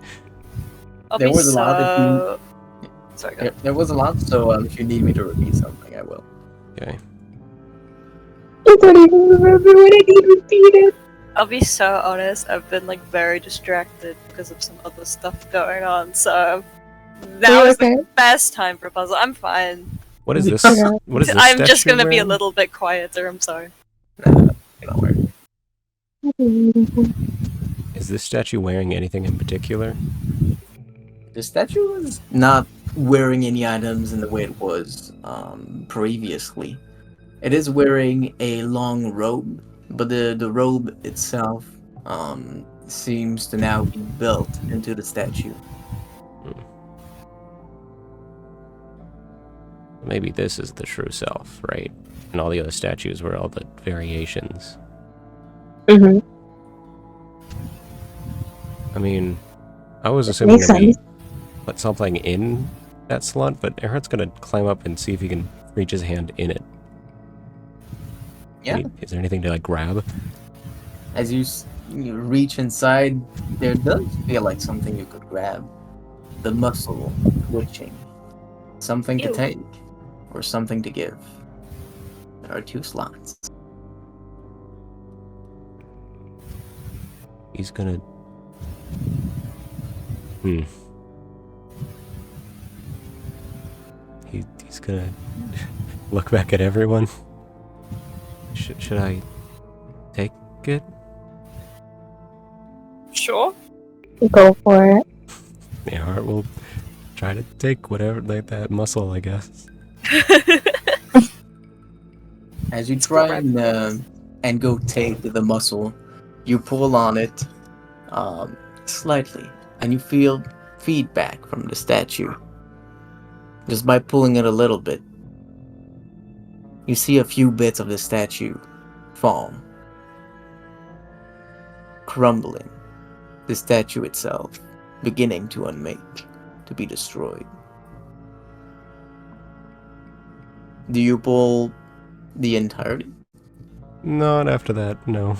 I'll There be was a lot if you- so... Sorry, go ahead. There was a lot, so if you need me to repeat something, I will. Okay. I don't even remember what I need repeated. I'll be so honest, I've been like very distracted because of some other stuff going on, so that Are you was okay? the best time for a puzzle. I'm fine. What is this? Okay. What is this? I'm just statue gonna be a wearing? little bit quieter, I'm sorry. Don't worry. Is this statue wearing anything in particular? The statue is not wearing any items in the way it was previously. It is wearing a long robe, but the robe itself seems to now be built into the statue. Maybe this is the true self, right? And all the other statues were all the variations. Mm-hmm. I mean, I was assuming Makes that we sense. put something in that slot, but Erhart's gonna climb up and see if he can reach his hand in it. Yeah. Is there anything to like grab? As you reach inside, there does feel like something you could grab. The muscle twitching. Something to Ew. take, or something to give. There are 2 slots. He's gonna. He's gonna look back at everyone. Should I take it? Sure. Go for it. Erhart will try to take whatever, like that muscle, I guess. As you Let's try go right and go take the muscle, you pull on it slightly, and you feel feedback from the statue. Just by pulling it a little bit, you see a few bits of the statue fall, crumbling. The statue itself beginning to unmake, to be destroyed. Do you pull the entirety? Not after that, no.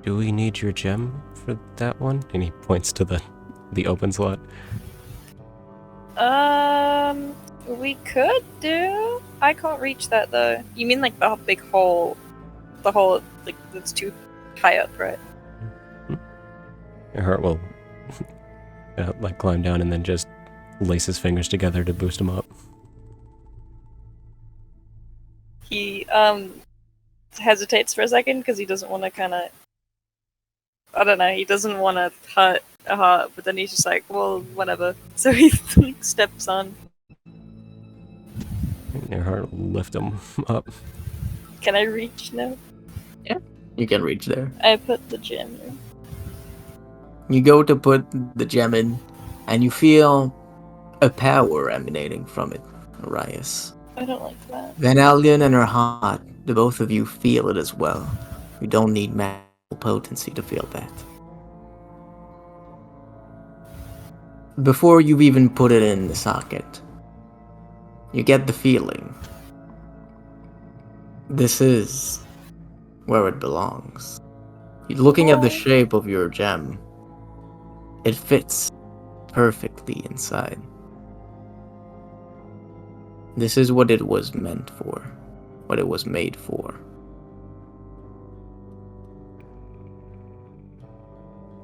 Do we need your gem for that one? And he points to the open slot. We could do. I can't reach that though. You mean like the big hole? The hole like that's too high up, right? Erhart will like climb down and then just lace his fingers together to boost him up. He hesitates for a second because he doesn't want to kind of. I don't know. He doesn't want to hurt a heart, but then he's just like, well, whatever. So he steps on. And Erhart will lift him up. Can I reach now? You can reach there. I put the gem in. You go to put the gem in, and you feel a power emanating from it, Arias. I don't like that. Van Alien and her heart, the both of you feel it as well. You don't need magical potency to feel that. Before you've even put it in the socket, you get the feeling. This is where it belongs. Looking at the shape of your gem, it fits perfectly inside. This is what it was meant for, what it was made for.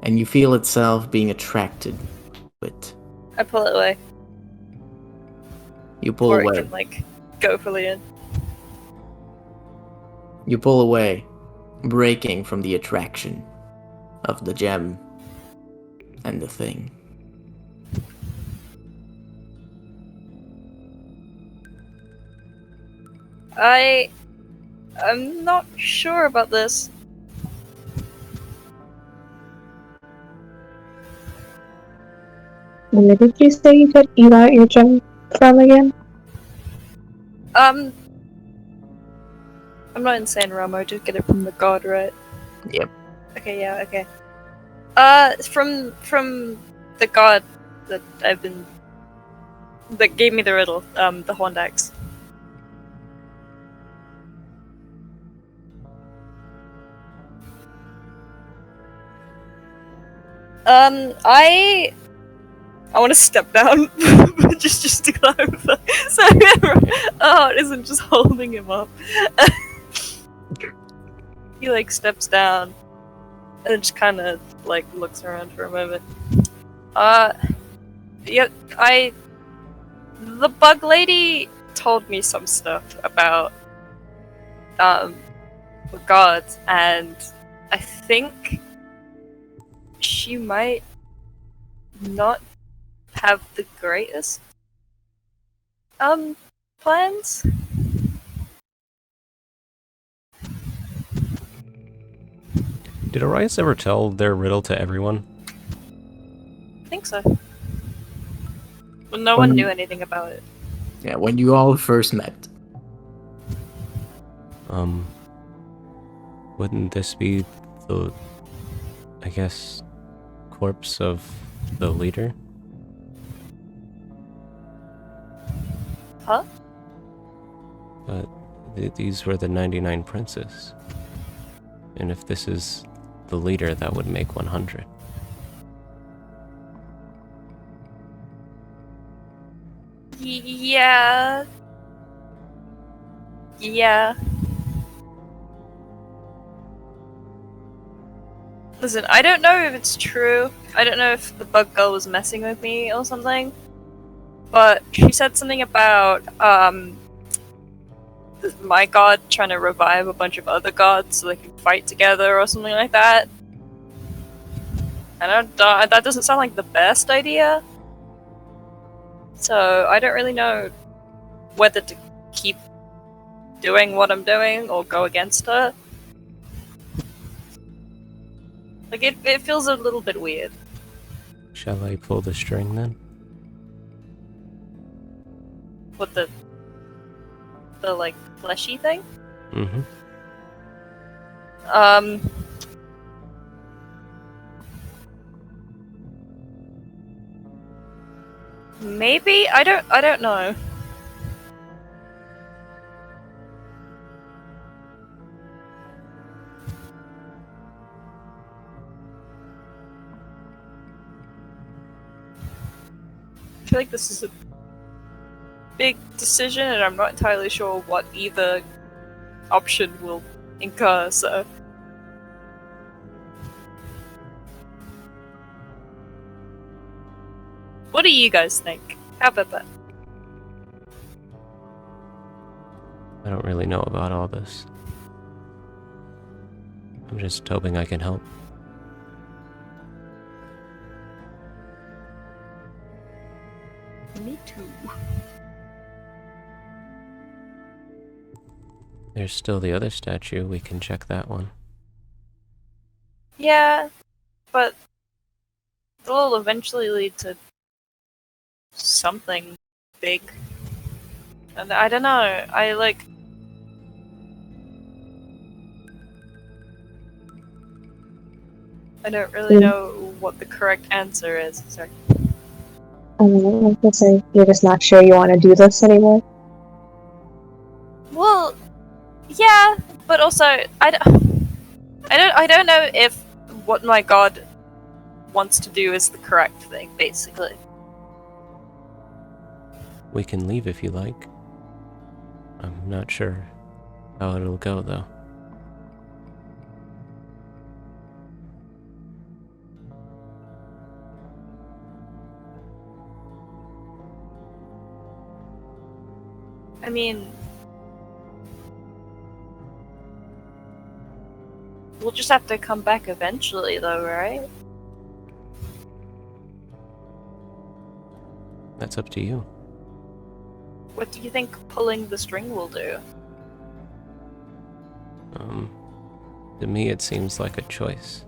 And you feel itself being attracted to it. I pull it away. You pull Or away. it can like go fully in. You pull away, breaking from the attraction of the gem and the thing. I'm not sure about this. Where did you say you got your gem from again? I'm not insane, Ramo. Just get it from the god, right? Yep. Okay, yeah, okay. From the god that that gave me the riddle, the Horned Axe. I want to step down, just to clarify, so it isn't just holding him up. He like steps down and just kind of like looks around for a moment. Yeah, the bug lady told me some stuff about gods, and I think she might not have the greatest plans. Did Arias ever tell their riddle to everyone? I think so. Well, no one knew anything about it. Yeah, when you all first met. Wouldn't this be the, I guess, corpse of the leader? Huh? But these were the 99 princes. And if this is the leader, that would make 100. Yeah. Yeah. Listen, I don't know if it's true. I don't know if the bug girl was messing with me or something. But she said something about, my god trying to revive a bunch of other gods so they can fight together or something like that. And that doesn't sound like the best idea. So I don't really know whether to keep doing what I'm doing or go against her. Like, it feels a little bit weird. Shall I pull the string then? What, the like, fleshy thing? Mm-hmm. Maybe? I don't know. I feel like this is a big decision, and I'm not entirely sure what either option will incur, so... What do you guys think? How about that? I don't really know about all this. I'm just hoping I can help. Me too. There's still the other statue. We can check that one. Yeah, but it'll eventually lead to something big. And I don't know, I don't really know what the correct answer is. Sorry. I would say you're just not sure you want to do this anymore. Well, yeah, but also I don't know if what my god wants to do is the correct thing, basically. We can leave if you like. I'm not sure how it'll go, though. I mean, we'll just have to come back eventually, though, right? That's up to you. What do you think pulling the string will do? To me it seems like a choice.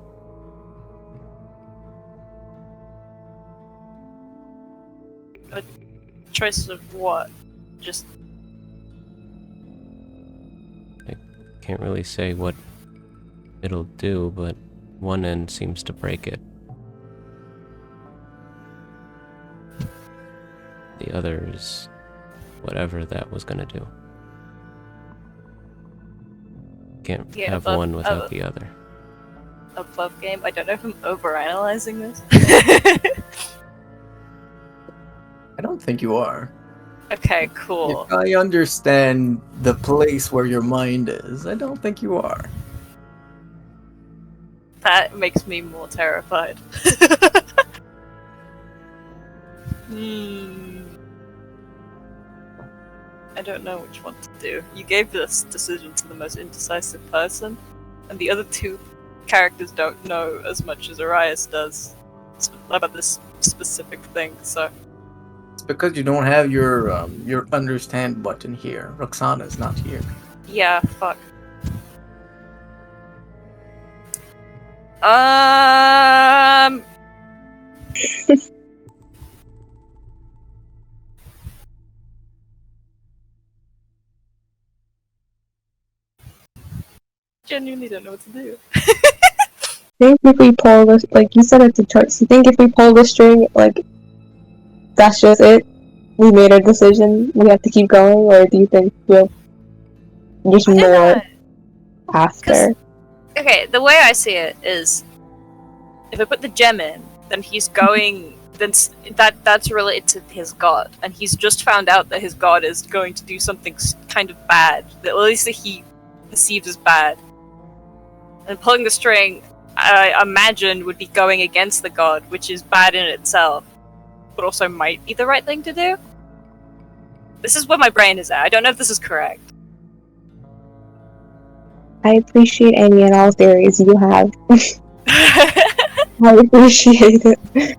A choice of what? Just... Can't really say what it'll do, but one end seems to break it. The other is whatever that was gonna do. Can't Yeah, have but, one without the other. above game. I don't know if I'm overanalyzing this. I don't think you are. Okay, cool. If I understand the place where your mind is, I don't think you are. That makes me more terrified. I don't know which one to do. You gave this decision to the most indecisive person, and the other two characters don't know as much as Arias does about this specific thing, so... It's because you don't have your understand button here. Roxana's not here. Yeah, fuck. Genuinely don't know what to do. I think if we pull this, like you said, it's a choice. You think if we pull the string, like that's just it? We made our decision. We have to keep going, or do you think we'll just I don't more know. after? Okay, the way I see it is, if I put the gem in, then he's going. Then that's related to his god, and he's just found out that his god is going to do something kind of bad, that at least that he perceives as bad. And pulling the string, I imagine, would be going against the god, which is bad in itself, but also might be the right thing to do. This is where my brain is at. I don't know if this is correct. I appreciate any and all theories you have. I appreciate it.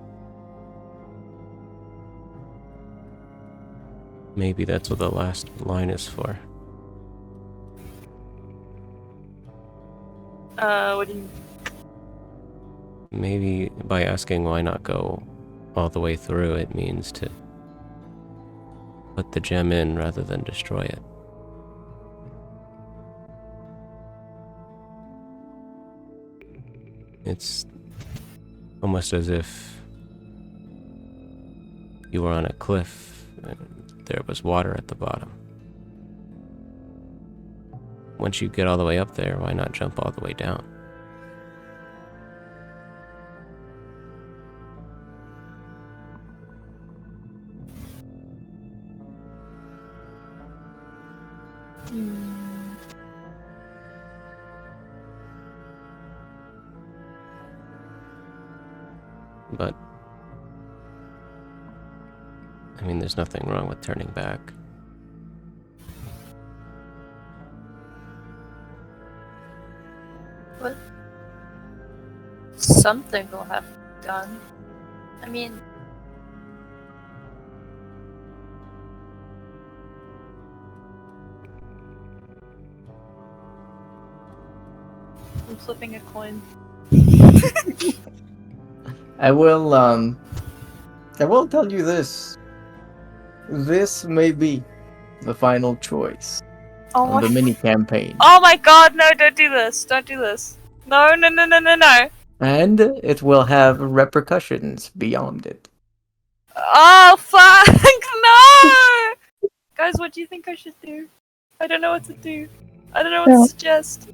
Maybe that's what the last line is for. What do you... Maybe by asking why not go all the way through, it means to put the gem in rather than destroy it. It's almost as if you were on a cliff and there was water at the bottom. Once you get all the way up there, why not jump all the way down? But I mean, there's nothing wrong with turning back. What? Something will have to be done. I mean... I'm flipping a coin. I will tell you this. This may be the final choice Oh of the my... mini campaign. Oh my god, no, don't do this. Don't do this. No, no, no, no, no, no. And it will have repercussions beyond it. Oh, fuck, no! Guys, what do you think I should do? I don't know what to do. I don't know what No. to suggest.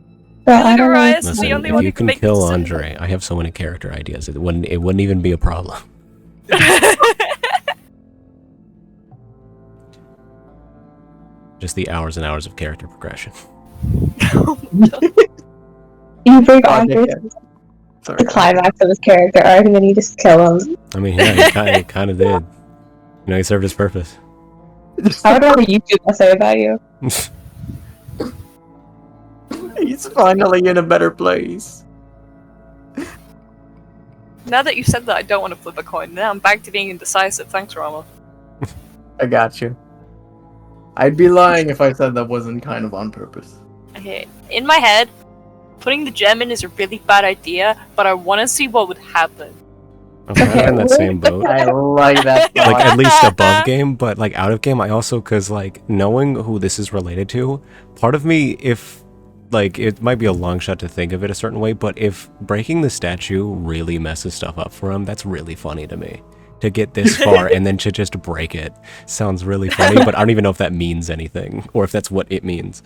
But I I think don't know. Arias is the Listen, only if one you who can can make the kill decision. Andre, I have so many character ideas. It wouldn't even be a problem. Just the hours and hours of character progression. You bring Oh, Andre yeah. to Sorry. the climax of his character arc, and then you just kill him. I mean, yeah, he kind of did. You know, he served his purpose. I would rather you two say about you. He's finally in a better place. Now that you said that, I don't want to flip a coin. Now I'm back to being indecisive. Thanks, Rama. I got you. I'd be lying if I said that wasn't kind of on purpose. Okay, in my head, putting the gem in is a really bad idea, but I want to see what would happen. I'm kind of in that same boat. I like that thought. Like, at least above game, but like out of game, I also, because like knowing who this is related to, part of me, if like it might be a long shot to think of it a certain way, but if breaking the statue really messes stuff up for him, that's really funny to me. To get this far and then to just break it sounds really funny, but I don't even know if that means anything or if that's what it means.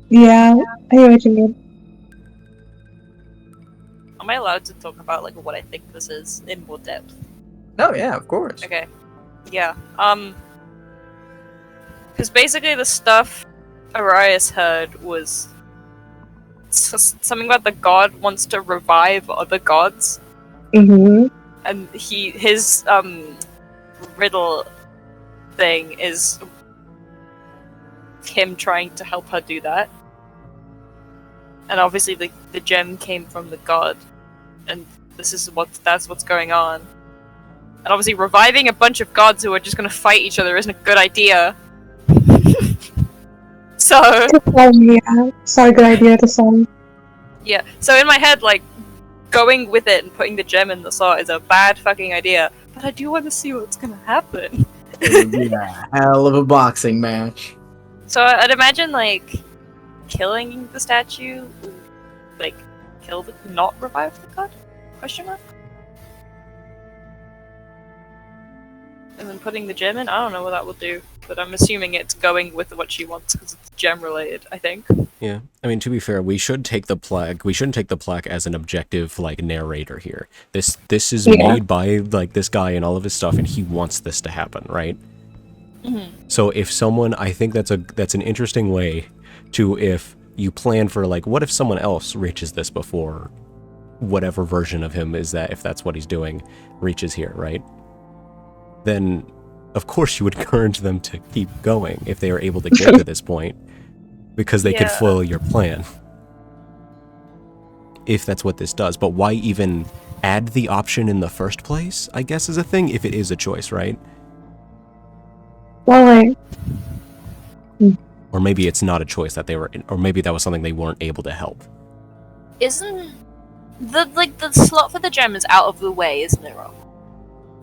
Yeah, I know what you mean. Am I allowed to talk about like what I think this is in more depth? Oh yeah, of course. Okay. Yeah. Because basically the stuff Arias heard was something about the god wants to revive other gods, Mm-hmm. and his riddle thing is him trying to help her do that. And obviously the gem came from the god, and that's what's going on. And obviously reviving a bunch of gods who are just gonna fight each other isn't a good idea. So Yeah, it's not a good idea to song. yeah, so in my head, like, going with it and putting the gem in the slot is a bad fucking idea, but I do want to see what's gonna happen. It would be a hell of a boxing match. So I'd imagine, like, killing the statue, like, not revive the god? Question mark? And then putting the gem in? I don't know what that will do, but I'm assuming it's going with what she wants because it's gem related, I think. Yeah, I mean, to be fair, we should take the plaque. We shouldn't take the plaque as an objective, like, narrator here. This is Yeah. made by, like, this guy and all of his stuff, and he wants this to happen, right? Mm-hmm. So if someone, I think that's an interesting way to, if you plan for, like, what if someone else reaches this before whatever version of him is that, if that's what he's doing, reaches here, right? Then, of course, you would encourage them to keep going if they are able to get to this point, because they could Yeah. foil your plan. If that's what this does. But why even add the option in the first place, I guess, is a thing, if it is a choice, right? Well, like, Or maybe it's not a choice that they were, or maybe that was something they weren't able to help. Isn't the slot for the gem is out of the way, isn't it, Rob?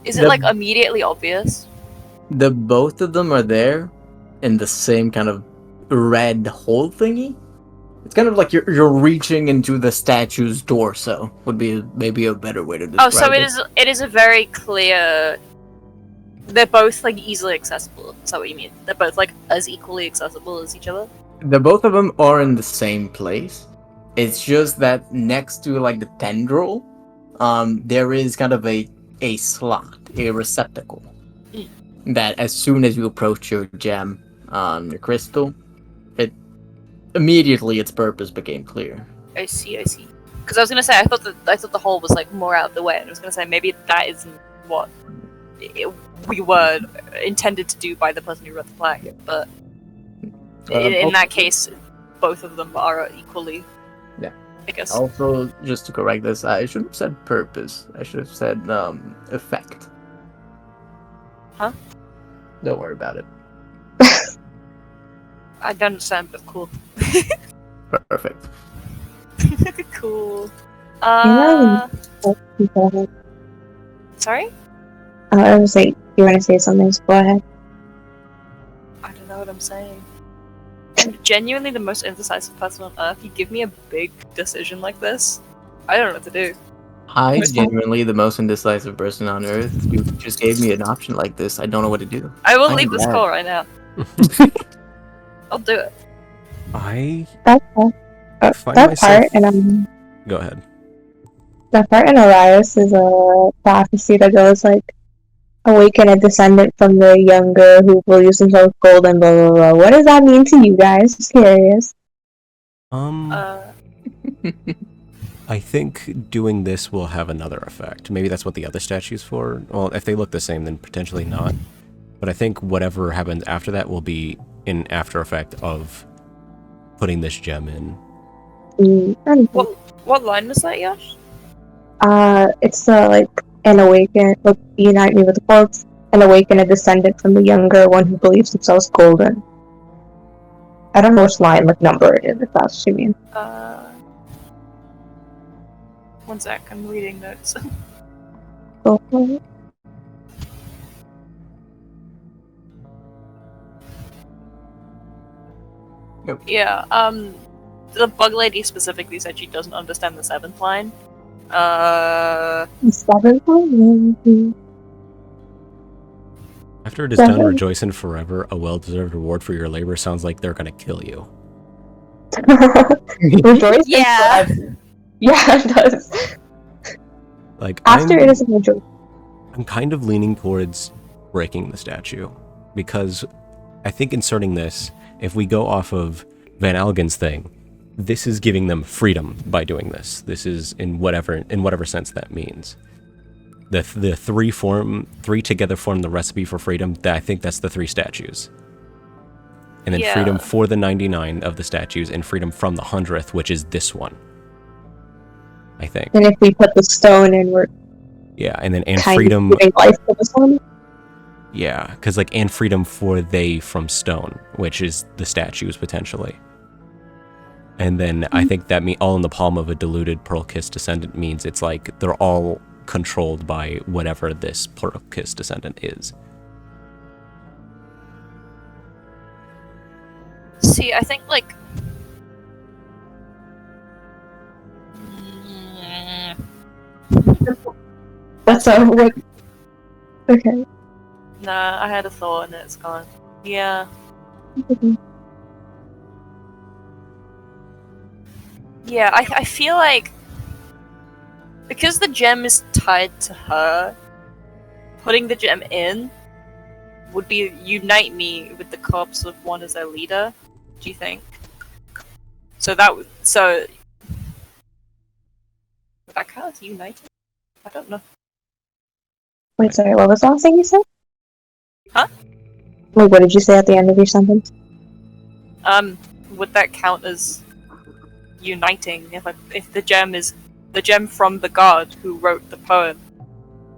Is it The- like immediately obvious? The both of them are there in the same kind of red hole thingy. It's kind of like you're reaching into the statue's torso. Would be maybe a better way to describe Oh, so it is a very clear. They're both like easily accessible. Is that what you mean? They're both like as equally accessible as each other. The both of them are in the same place. It's just that next to like the tendril, there is kind of a slot, a receptacle. That as soon as you approach your gem, your crystal, it immediately its purpose became clear. I see. Because I was gonna say I thought the hole was like more out of the way, and I was gonna say maybe that isn't what we were intended to do by the person who wrote the plaque. But in that case, both of them are equally. Yeah. I guess. Also, just to correct this, I should have said purpose. I should have said effect. Huh? Don't worry about it. I don't understand, but cool. Perfect. Cool. people. Sorry? I was like, you want to say something? So go ahead. I don't know what I'm saying. I'm genuinely the most indecisive person on earth. You give me a big decision like this, I don't know what to do. I'm genuinely the most indecisive person on earth. You just gave me an option like this. I don't know what to do. I will I'm leave this mad. call right now. I'll do it. I That part, find that myself... part, and Go ahead. that part in Arias is a prophecy that goes like, awaken a descendant from the younger who believes himself golden, blah blah blah. What does that mean to you guys? Just curious. I think doing this will have another effect. Maybe that's what the other statue's for. Well, if they look the same, then potentially not. But I think whatever happens after that will be an after effect of putting this gem in. What line was that, Yash? It's like an awaken, like unite me with the quotes, and awaken a descendant from the younger one who believes themselves golden. I don't know which line, like number it is, if that's what you mean. One sec, I'm reading notes. Go for it. Yeah, the bug lady specifically said she doesn't understand the 7th line. The seventh one? After it is done, Seven. rejoicing forever. A well-deserved reward for your labor. Sounds like they're gonna kill you. Rejoice. Yeah. Yeah, it does. Like After it is a major. I'm kind of leaning towards breaking the statue, because I think inserting this, if we go off of Van Algen's thing, this is giving them freedom by doing this. This is in whatever sense that means. The three together form the recipe for freedom. I think that's the 3 statues. And then Yeah. freedom for the 99 of the statues, and freedom from the 100th, which is this one. I think. And if we put the stone in, we're Yeah, and then kind of giving life to this one. Yeah, because like, and freedom for they from stone, which is the statues potentially. And then I think that all in the palm of a deluded Pearl Kiss descendant means it's like they're all controlled by whatever this Pearl Kiss descendant is. See, I think like. That's what. Okay. Nah, I had a thought and it's gone. Yeah. Yeah, I feel like because the gem is tied to her, putting the gem in would be unite me with the corpse of one as their leader. Do you think? So would that count as united? I don't know. Wait, sorry, what was the last thing you said? Huh? Wait, what did you say at the end of your sentence? Would that count as uniting if the gem is the gem from the god who wrote the poem?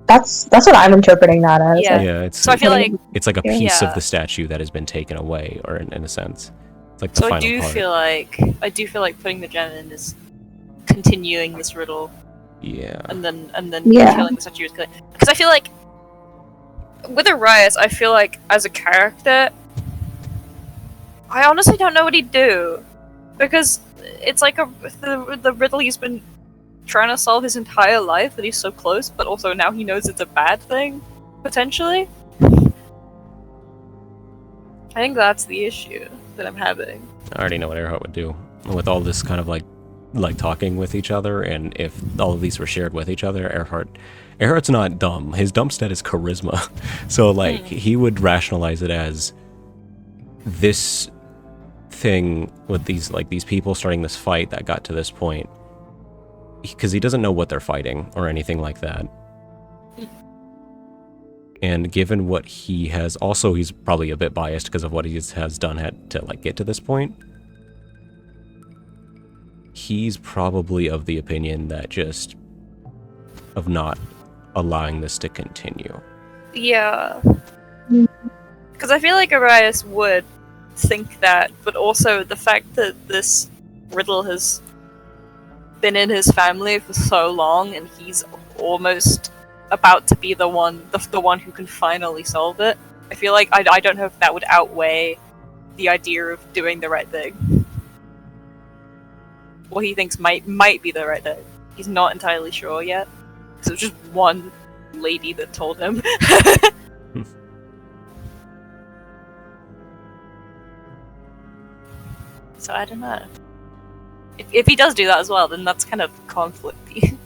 That's what I'm interpreting that as. Yeah. Yeah, it's So I feel like it's like a piece Yeah. of the statue that has been taken away, or in a sense, it's like the so I final do part. feel like putting the gem in is continuing this riddle, Yeah, and then Yeah. killing the statue is killing. Because I feel like with Arias, I feel like as a character, I honestly don't know what he'd do, because it's like the riddle he's been trying to solve his entire life, that he's so close, but also now he knows it's a bad thing, potentially. I think that's the issue that I'm having. I already know what Earhart would do with all this kind of like talking with each other, and if all of these were shared with each other, Earhart's not dumb. His dumb stat is charisma, so like he would rationalize it as this thing with these people starting this fight that got to this point, because he doesn't know what they're fighting or anything like that. And given what he has, also he's probably a bit biased because of what he has done to like get to this point. He's probably of the opinion that just of not allowing this to continue. Yeah. Because I feel like Arias would think that, but also the fact that this riddle has been in his family for so long, and he's almost about to be the one who can finally solve it. I feel like I don't know if that would outweigh the idea of doing the right thing. What he thinks might be the right thing. He's not entirely sure yet. So it's just one lady that told him. So I don't know. If he does do that as well, then that's kind of conflicty.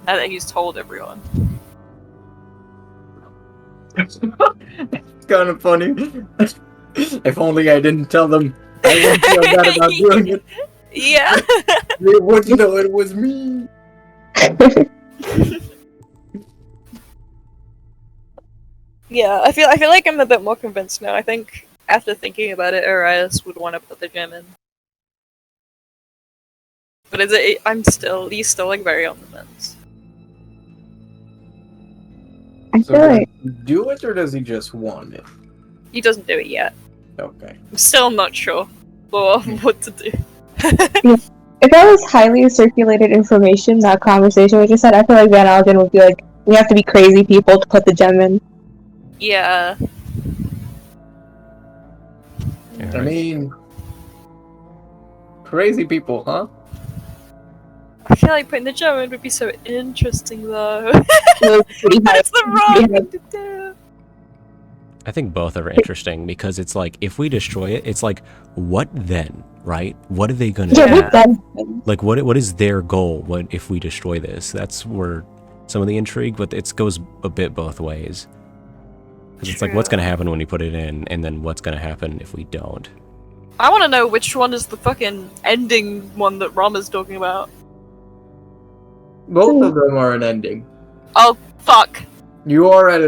Now that he's told everyone. It's kind of funny. If only I didn't tell them. I wouldn't feel bad about doing it. Yeah. They wouldn't know it was me. Yeah, I feel like I'm a bit more convinced now. I think after thinking about it, Arias would want to put the gem in. But he's still like very on the fence. I So feel does like he do it, or does he just want it? He doesn't do it yet. Okay. I'm still not sure what to do. if that was highly circulated information, that conversation we just had, I feel like Van Algen would be like, we have to be crazy people to put the gem in. Yeah. I mean, crazy people, huh? I feel like putting the gem in would be so interesting though. It was pretty high. That's the wrong thing to do. I think both are interesting because it's like if we destroy it, it's like what then, right? What are they gonna Yeah, do? what then? Like what is their goal? What if we destroy this? That's where some of the intrigue, but it goes a bit both ways. Because it's like what's gonna happen when we put it in, and then what's gonna happen if we don't. I want to know which one is the fucking ending one that Rama's talking about. Both of them are an ending. Oh, fuck. You are at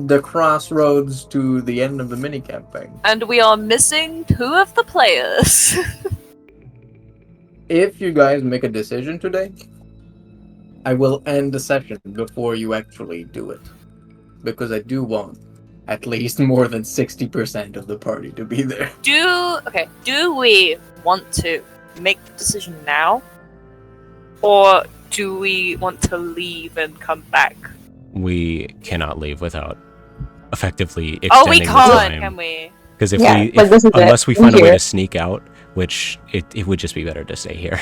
the crossroads to the end of the mini campaign. And we are missing 2 of the players. If you guys make a decision today, I will end the session before you actually do it. Because I do want at least more than 60% of the party to be there. Do we want to make the decision now? Or do we want to leave and come back? We cannot leave without effectively Oh, we extending the can't, time. can we? Because if Yeah, we, like, this is unless it. we I'm find a way here. to sneak out, which it would just be better to stay here.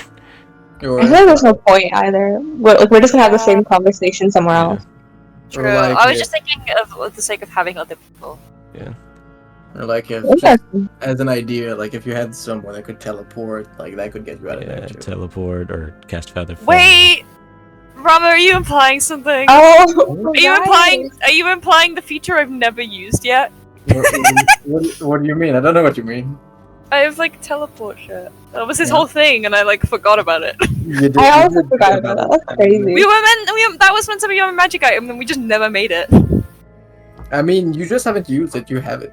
Or, I feel like there's no point either. We're just gonna have the same conversation somewhere Yeah. else. True. like I was it- just thinking of the sake of having other people. or like if Interesting. as an idea, like if you had someone that could teleport, like that could get you out of Yeah, there too. teleport or cast feather. Fall. Wait! Rama, are you implying something? Oh, Are you implying the feature I've never used yet? What do you mean? I don't know what you mean. I have like teleport shit. That was his Yeah. whole thing, and I like forgot about it. You did- I you also did forgot say about that. That's crazy. That was meant to be a magic item, and we just never made it. I mean, you just haven't used it. You have it.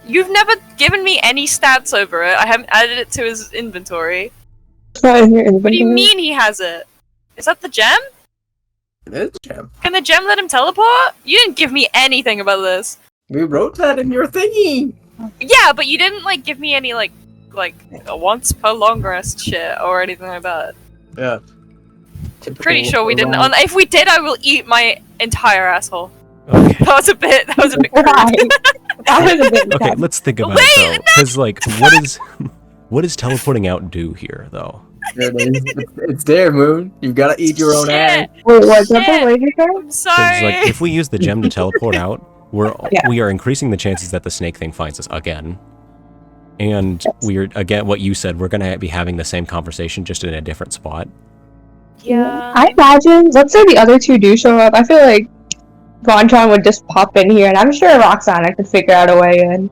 You've never given me any stats over it. I haven't added it to his inventory. It's not in your What do you inventory. mean he has it? Is that the gem? It is gem. Can the gem let him teleport? You didn't give me anything about this. We wrote that in your thingy. Yeah, but you didn't like give me any like a once per long rest shit or anything like that. Yeah. Pretty sure we didn't. Around- If we did, I will eat my entire asshole. Okay. That was a bit crude. Why? That was a bit Okay, bad. let's think about Wait, it though. Because like, what does teleporting out do here though? There it is. It's there, Moon. You've got to eat your own ass. Shit. Wait, what? Shit. What did you say? I'm Because sorry. like, if we use the gem to teleport out, Yeah. we are increasing the chances that the snake thing finds us again. And we're again what you said. We're gonna be having the same conversation just in a different spot. Yeah. I imagine, let's say the other two do show up, I feel like Vontron would just pop in here, and I'm sure Roxana could figure out a way in.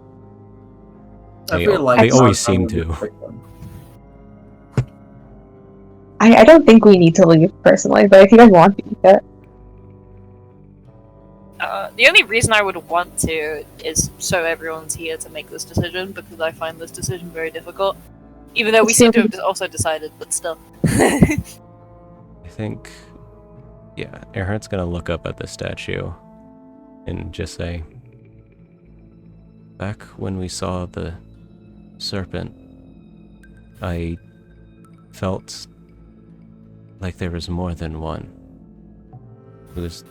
I They feel like always Roxanne seem would be to. the quick one. I don't think we need to leave, personally, but if you guys want to, you can. The only reason I would want to is so everyone's here to make this decision, because I find this decision very difficult. Even though we seem to have also decided, but still. I think, yeah, Earhart's gonna look up at the statue and just say, back when we saw the serpent, I felt like there was more than one. It was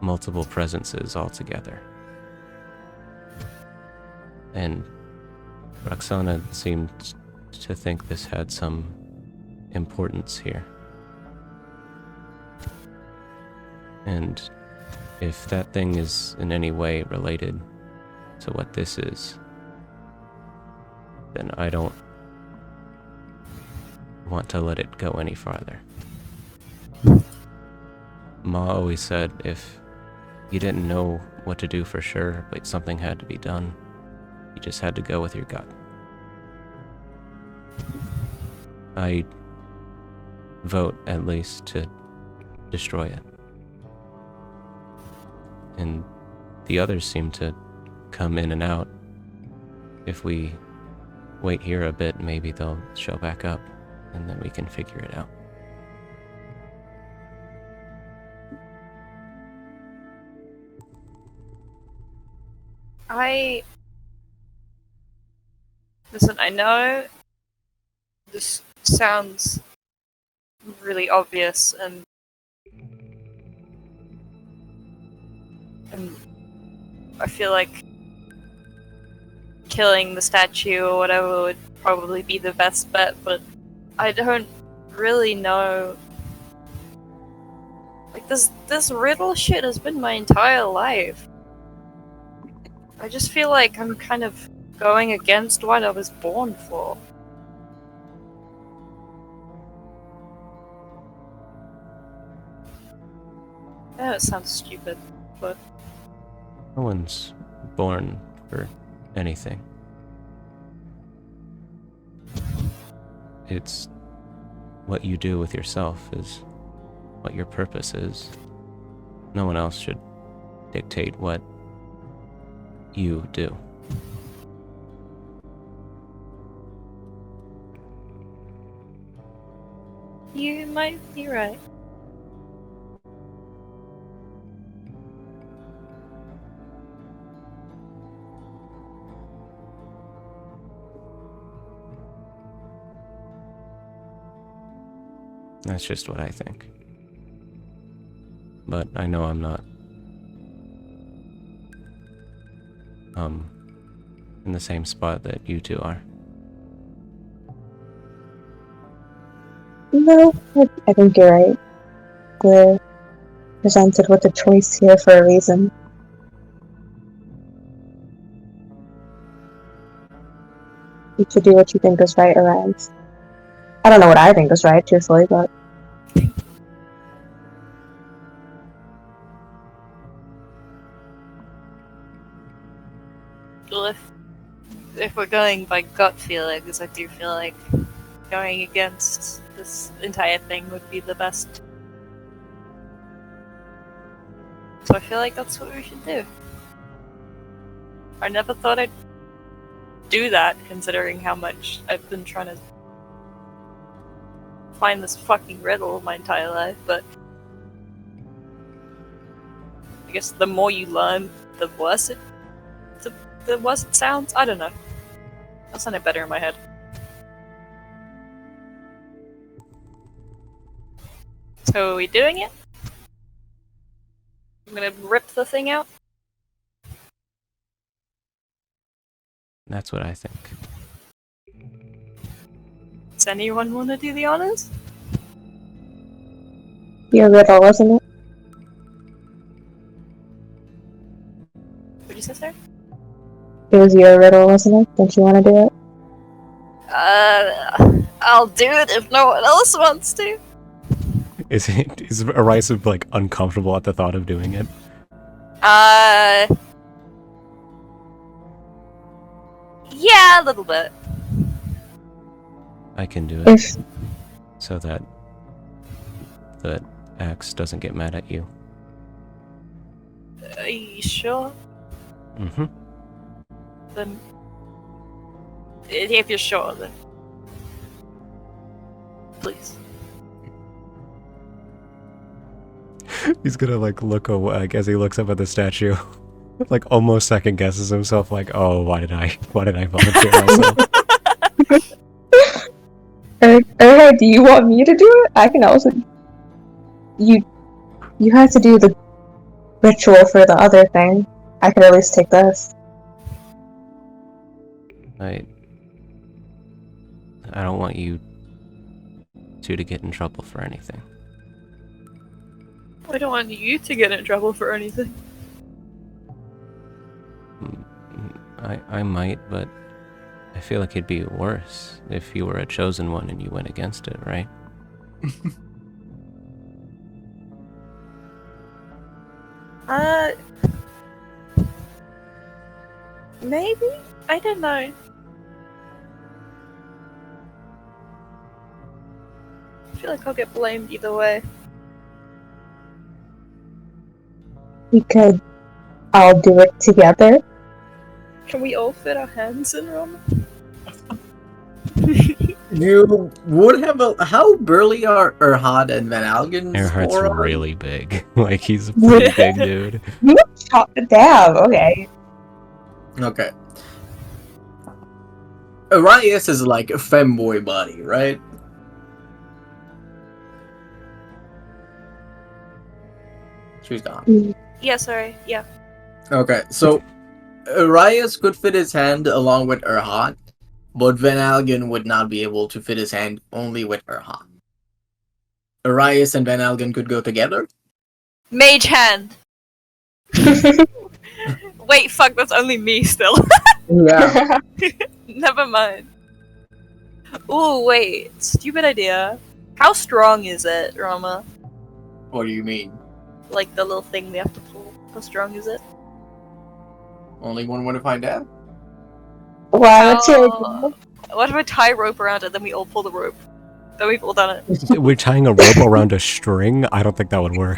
multiple presences altogether. And Roxana seemed to think this had some importance here. And if that thing is in any way related to what this is, then I don't want to let it go any farther. Ma always said if you didn't know what to do for sure, but something had to be done, you just had to go with your gut. I vote, at least, to destroy it. And the others seem to come in and out. If we wait here a bit, maybe they'll show back up, and then we can figure it out. Listen, I know this sounds really obvious and I feel like killing the statue or whatever would probably be the best bet, but I don't really know. Like this riddle shit has been my entire life. I just feel like I'm kind of going against what I was born for. I know it sounds stupid, but No one's born for anything. It's what you do with yourself is what your purpose is. No one else should dictate what you do. you might be right. That's just what I think. But I know I'm not in the same spot that you two are. No, I think you're right. We're presented with a choice here for a reason. You should do what you think is right, Arise. I don't know what I think is right, truthfully, but Well, if we're going by gut feelings, I do feel like going against this entire thing would be the best. So I feel like that's what we should do. I never thought I'd do that, considering how much I've been trying to find this fucking riddle my entire life, but I guess the more you learn, the worse it sounds. I don't know. That sounded better in my head. So are we doing it? I'm gonna rip the thing out. That's what I think. Does anyone want to do the honors? your riddle, wasn't it? What'd you say, sir? It was your riddle, wasn't it? Don't you want to do it? I'll do it if no one else wants to. Is Arisa like uncomfortable at the thought of doing it? Yeah, a little bit. I can do it If so that the axe doesn't get mad at you. Are you sure? Mm-hmm. Then, if you're sure, then please. He's gonna like look away as he looks up at the statue, like almost second guesses himself, like, "Oh, why did I volunteer myself?" Erha, do you want me to do it? I can also. You have to do the ritual for the other thing. I could at least take this. I don't want you two to get in trouble for anything. I don't want you to get in trouble for anything. I might, but I feel like it'd be worse if you were a chosen one and you went against it, right? Maybe? I don't know. I feel like I'll get blamed either way. We could all do it together. Can we all fit our hands in, Roman? You would have a. How burly are Erhard and Van Algen's Earhart's forearms? really big. Like, he's a pretty big dude. You chop it down, okay. Okay. Arias is like a femboy body, right? She's gone. Yeah, sorry. Yeah. Okay, so Arias could fit his hand along with Erhard, but Van Algen would not be able to fit his hand only with Erhard. Arias and Van Algen could go together. Mage hand! Wait, fuck, that's only me still. Yeah. Never mind. Ooh, wait. Stupid idea. How strong is it, Rama? What do you mean? Like the little thing we have to pull. How strong is it? Only one way to find out? Wow, that's your How- What if I tie a rope around it, then we all pull the rope? Then we've all done it. We're tying a rope around a string? I don't think that would work.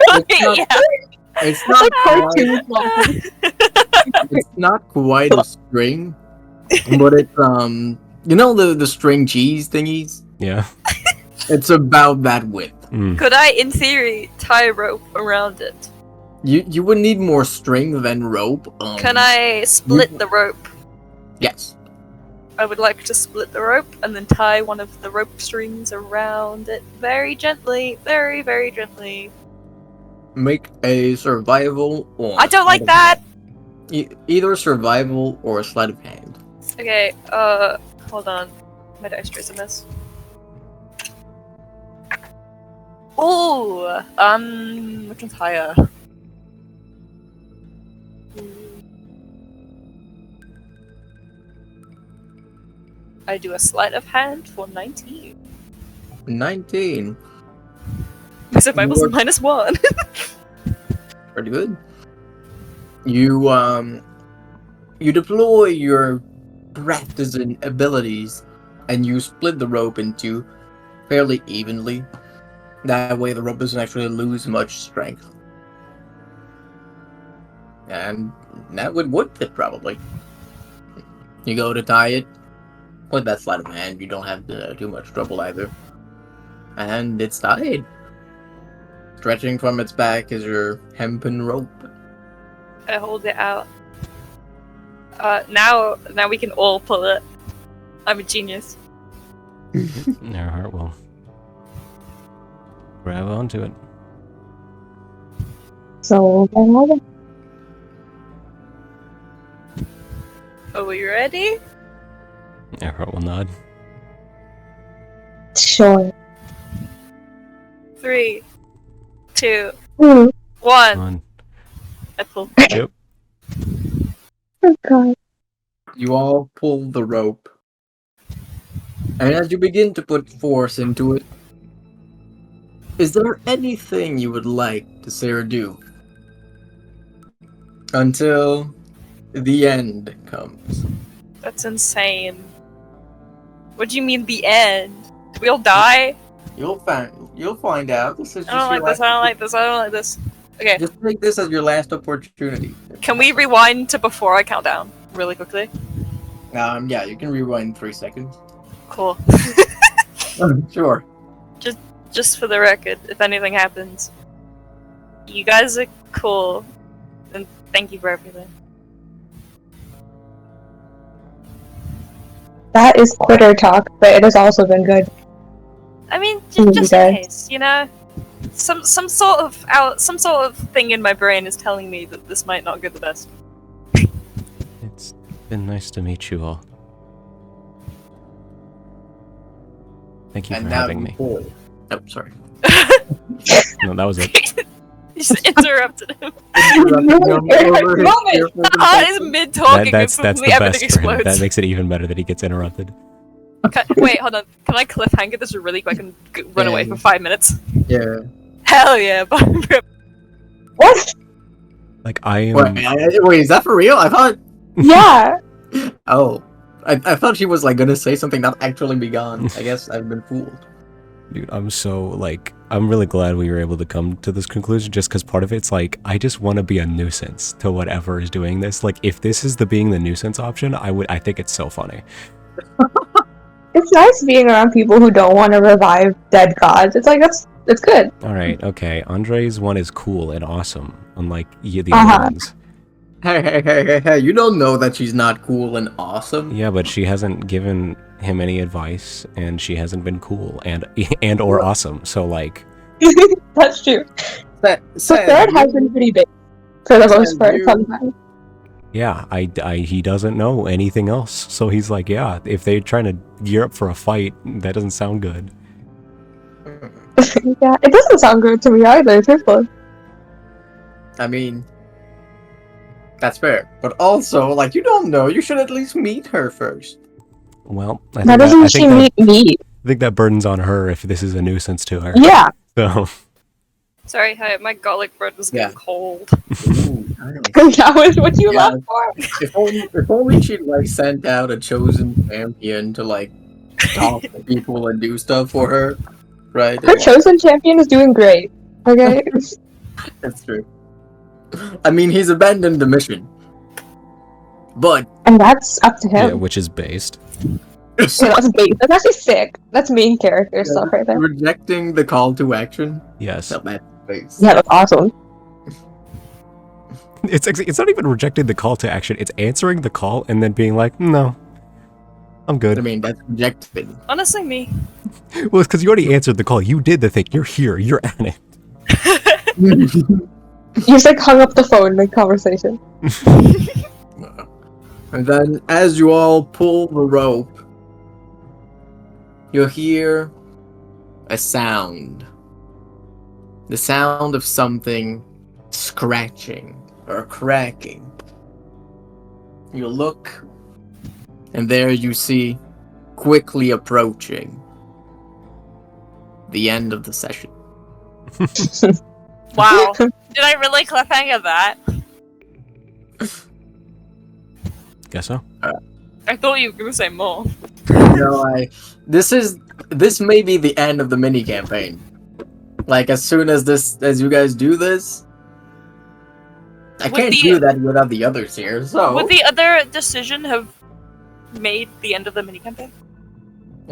not- Yeah. It's not cartoon quite, it's not quite a string, but it's you know the string cheese thingies? Yeah. It's about that width. Mm. Could I, in theory, tie a rope around it? You would need more string than rope. Can I split the rope? Yes. I would like to split the rope and then tie one of the rope strings around it very gently, very, very gently. Make a survival or I don't like that! Either survival or sleight of hand. Okay, hold on. My dice trays a mess. Ooh! Which one's higher? I do a sleight of hand for 19. 19. My survival's a -1. Pretty good. You deploy your practicing abilities and you split the rope into fairly evenly. That way the rope doesn't actually lose much strength. And that would fit probably. You go to tie it with that sleight of hand, you don't have too much trouble either. And it's tied. Stretching from its back is your hempen rope. I hold it out. Now we can all pull it. I'm a genius. Earhart will grab onto it. So, Are we ready? Earhart will nod. sure. 3, 2, Hmm. 1. On. I pull. Yep. Oh god. You all pull the rope. And as you begin to put force into it, is there anything you would like to say or do? Until the end comes. That's insane. What do you mean the end? We all die? You'll find out. This is just I don't your like this, last, I don't like this, I don't like this. Okay, Just take this as your last opportunity. can we rewind to before I count down? Really quickly? Yeah, you can rewind 3 seconds. Cool. Sure. Just for the record, if anything happens. You guys are cool. And thank you for everything. That is quitter talk, but it has also been good. I mean, Mm, just in okay. case, you know? Some sort of thing in my brain is telling me that this might not go the best. It's been nice to meet you all. Thank you for having me. Oh, sorry. No, that was it. You just interrupted him. Moment. Heart is mid talking and That's the suddenly everything best for him. explodes. That makes it even better that he gets interrupted. Wait, hold on. Can I cliffhanger this really quick and run away for 5 minutes? Yeah. Hell yeah, Barbara. What? Like I am. Wait, is that for real? I thought. Yeah. Oh, I thought she was like gonna say something not actually be gone. I guess I've been fooled. Dude, I'm really glad we were able to come to this conclusion just because part of it's like, I just want to be a nuisance to whatever is doing this. Like, if this is being the nuisance option, I think it's so funny. It's nice being around people who don't want to revive dead gods. It's like, it's good. Alright, okay. Andre's one is cool and awesome, unlike the Uh-huh. other ones. Hey, you don't know that she's not cool and awesome. Yeah, but she hasn't given him any advice, and she hasn't been cool and or awesome, so like... That's true. That So third has been pretty big for the most Said part you. sometimes. Yeah, he doesn't know anything else, so he's like, yeah, if they're trying to gear up for a fight, that doesn't sound good. Yeah, it doesn't sound good to me either, truthfully. I mean, That's fair. But also, like, you don't know. You should at least meet her first. Well, Why doesn't I she think meet me? I think that burden's on her if this is a nuisance to her. Yeah. So Sorry, my garlic bread was getting Yeah. cold. Ooh, nice. That was what you Yeah. left for? If only she'd like sent out a chosen champion to like talk to people and do stuff for her, right? Her chosen champion is doing great. Okay? That's true. I mean, he's abandoned the mission, but And that's up to yeah, him. which is based. Yeah, that's bait. That's actually sick. That's main character stuff right there. rejecting the call to action. Yes. Not bad face. Yeah, that's awesome. It's not even rejecting the call to action. It's answering the call and then being like, no, I'm I good. mean, that's rejected. Honestly, me. Well, it's because you already answered the call. You did the thing. You're here. You're at it. You just like hung up the phone mid conversation. And then, as you all pull the rope, you'll hear a sound. The sound of something scratching or cracking. You look, and there you see, quickly approaching, the end of the session. Wow. Did I really cliffhanger that? Guess so. I thought you were gonna say more. No, this may be the end of the mini campaign. Like, as soon as you guys do this, I Would can't the- do that without the others here. So Would the other decision have made the end of the minicampaign?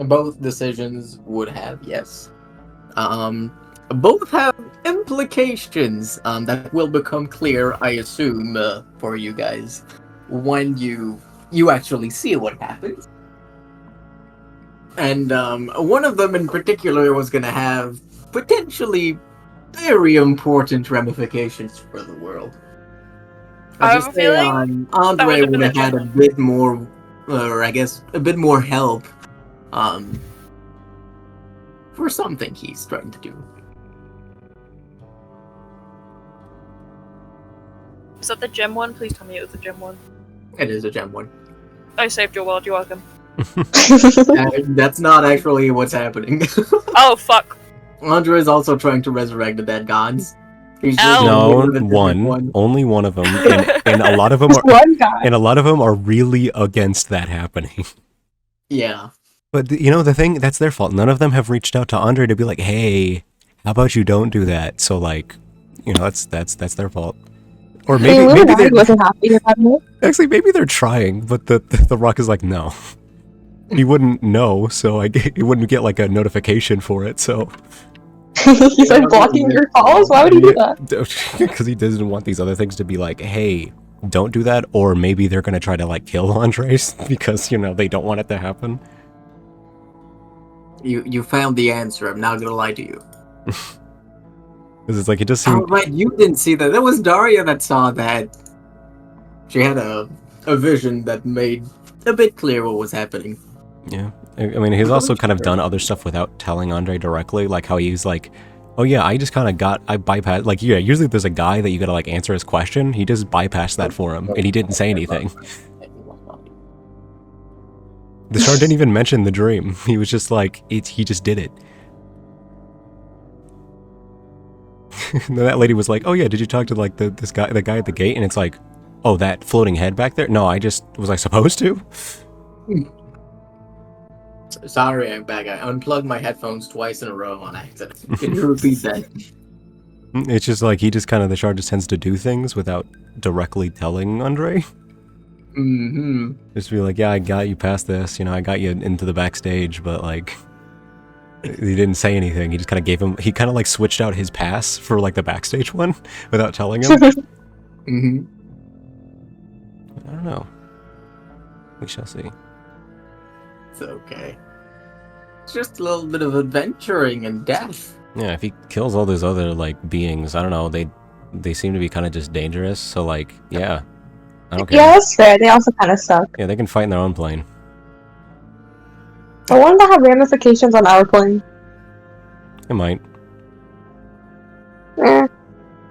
both decisions would have, yes. Both have implications that will become clear, I assume, for you guys when you actually see what happens. And one of them in particular was going to have potentially very important ramifications for the world. I have Just a say, feeling Andre would have would been have a had a gem. bit more, or I guess a bit more help, for something he's trying to do. Is that the gem one? Please tell me it was the gem one. It is a gem one. I saved your world, you're welcome. That's not actually what's happening. Oh, fuck. Andre is also trying to resurrect the dead gods. He's just Ow. doing it No, with a different one. Only one of them, and a lot of them Just are. one guy. And a lot of them are really against that happening. Yeah. But you know the thing, that's their fault. None of them have reached out to Andre to be like, "Hey, how about you don't do that?" So like, you know, that's their fault. Or I mean, maybe Little maybe Daddy they wasn't happy about it. actually maybe they're trying, but the Rock is like, no. He wouldn't know, so he wouldn't get like a notification for it. So He's like blocking your calls? Why would he do that? because he doesn't want these other things to be like, "Hey, don't do that," or maybe they're gonna try to like kill Andres because you know they don't want it to happen. You found the answer. I'm not gonna lie to you. Because it's like it just Oh, seemed. right, you didn't see that. That was Daria that saw that. She had a vision that made a bit clear what was happening. Yeah, I mean, he's also kind of done other stuff without telling Andre directly, like how he's like, "Oh yeah, I bypassed." Like, yeah, usually there's a guy that you gotta like answer his question. He just bypassed that for him, and he didn't say anything. The Shard didn't even mention the dream. He was just like, he just did it. And then that lady was like, "Oh yeah, did you talk to like the guy at the gate?" And it's like, "Oh, that floating head back there? No, was I supposed to?" Sorry, I'm back. I unplugged my headphones twice in a row on accident. Can you repeat that? It's just like the Shard just tends to do things without directly telling Andre. Mm-hmm. Just be like, "Yeah, I got you past this. You know, I got you into the backstage," but like, he didn't say anything. He just kind of gave him. He kind of like switched out his pass for like the backstage one without telling him. Mm-hmm. I don't know. We shall see. It's okay. It's just a little bit of adventuring and death. Yeah, if he kills all those other like beings, I don't know. They seem to be kind of just dangerous. So like, yeah, I don't care. Yeah, that's fair. They also kind of suck. Yeah, they can fight in their own plane. I wonder if that have ramifications on our plane. It might. Eh.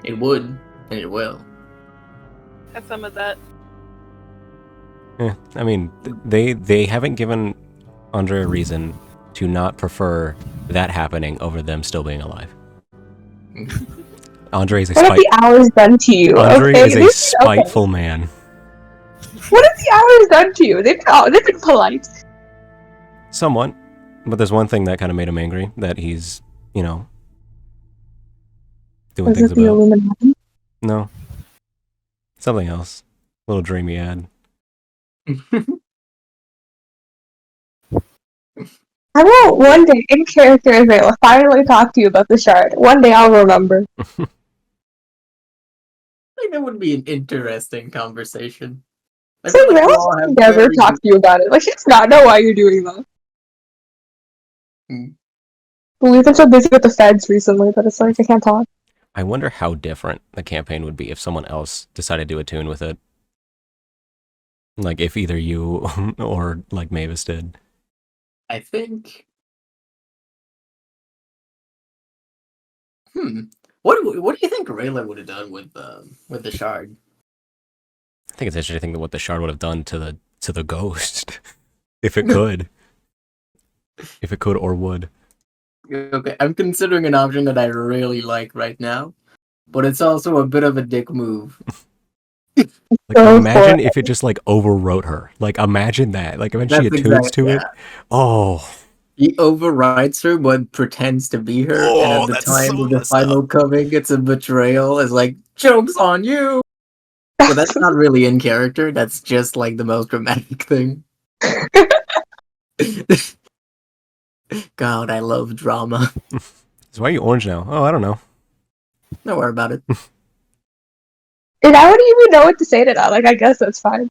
It would, and it will. Have fun with that. I mean, they haven't given Andre a reason to not prefer that happening over them still being alive. Andre is a What have the hours done to you? Andre okay? is a spiteful man. What have the hours done to you? They've been polite. Somewhat. But there's one thing that kind of made him angry that he's, you know, doing Was things it the about. Illuminati? No. Something else. A little dream he had. I will one day, in character, Israel, finally talk to you about the shard. One day I'll remember. I think that would be an interesting conversation. I So feel like we Israel all have never very talk to you about it. Like, she does not know why you're doing that. Hmm. But we've been so busy with the feds recently that it's like, I can't talk. I wonder how different the campaign would be if someone else decided to attune with it. Like, if either you or, like, Mavis did. I think. What do you think Rayla would have done with the shard? I think it's interesting to think what the shard would have done to the ghost. If it could. If it could or would. Okay, I'm considering an option that I really like right now, but it's also a bit of a dick move. Like, Go imagine for if it just, like, overwrote her. Like, imagine that. Like, imagine she That's attunes exact- to it. yeah. Oh. He overrides her, but pretends to be her, and Oh, at the that's time so of the messed final coming, it's a betrayal. It's like, joke's on you! But that's not really in character, that's just, like, the most dramatic thing. God, I love drama. So why are you orange now? Oh, I don't know. Don't worry about it. And I wouldn't even know what to say to that. Like, I guess that's fine.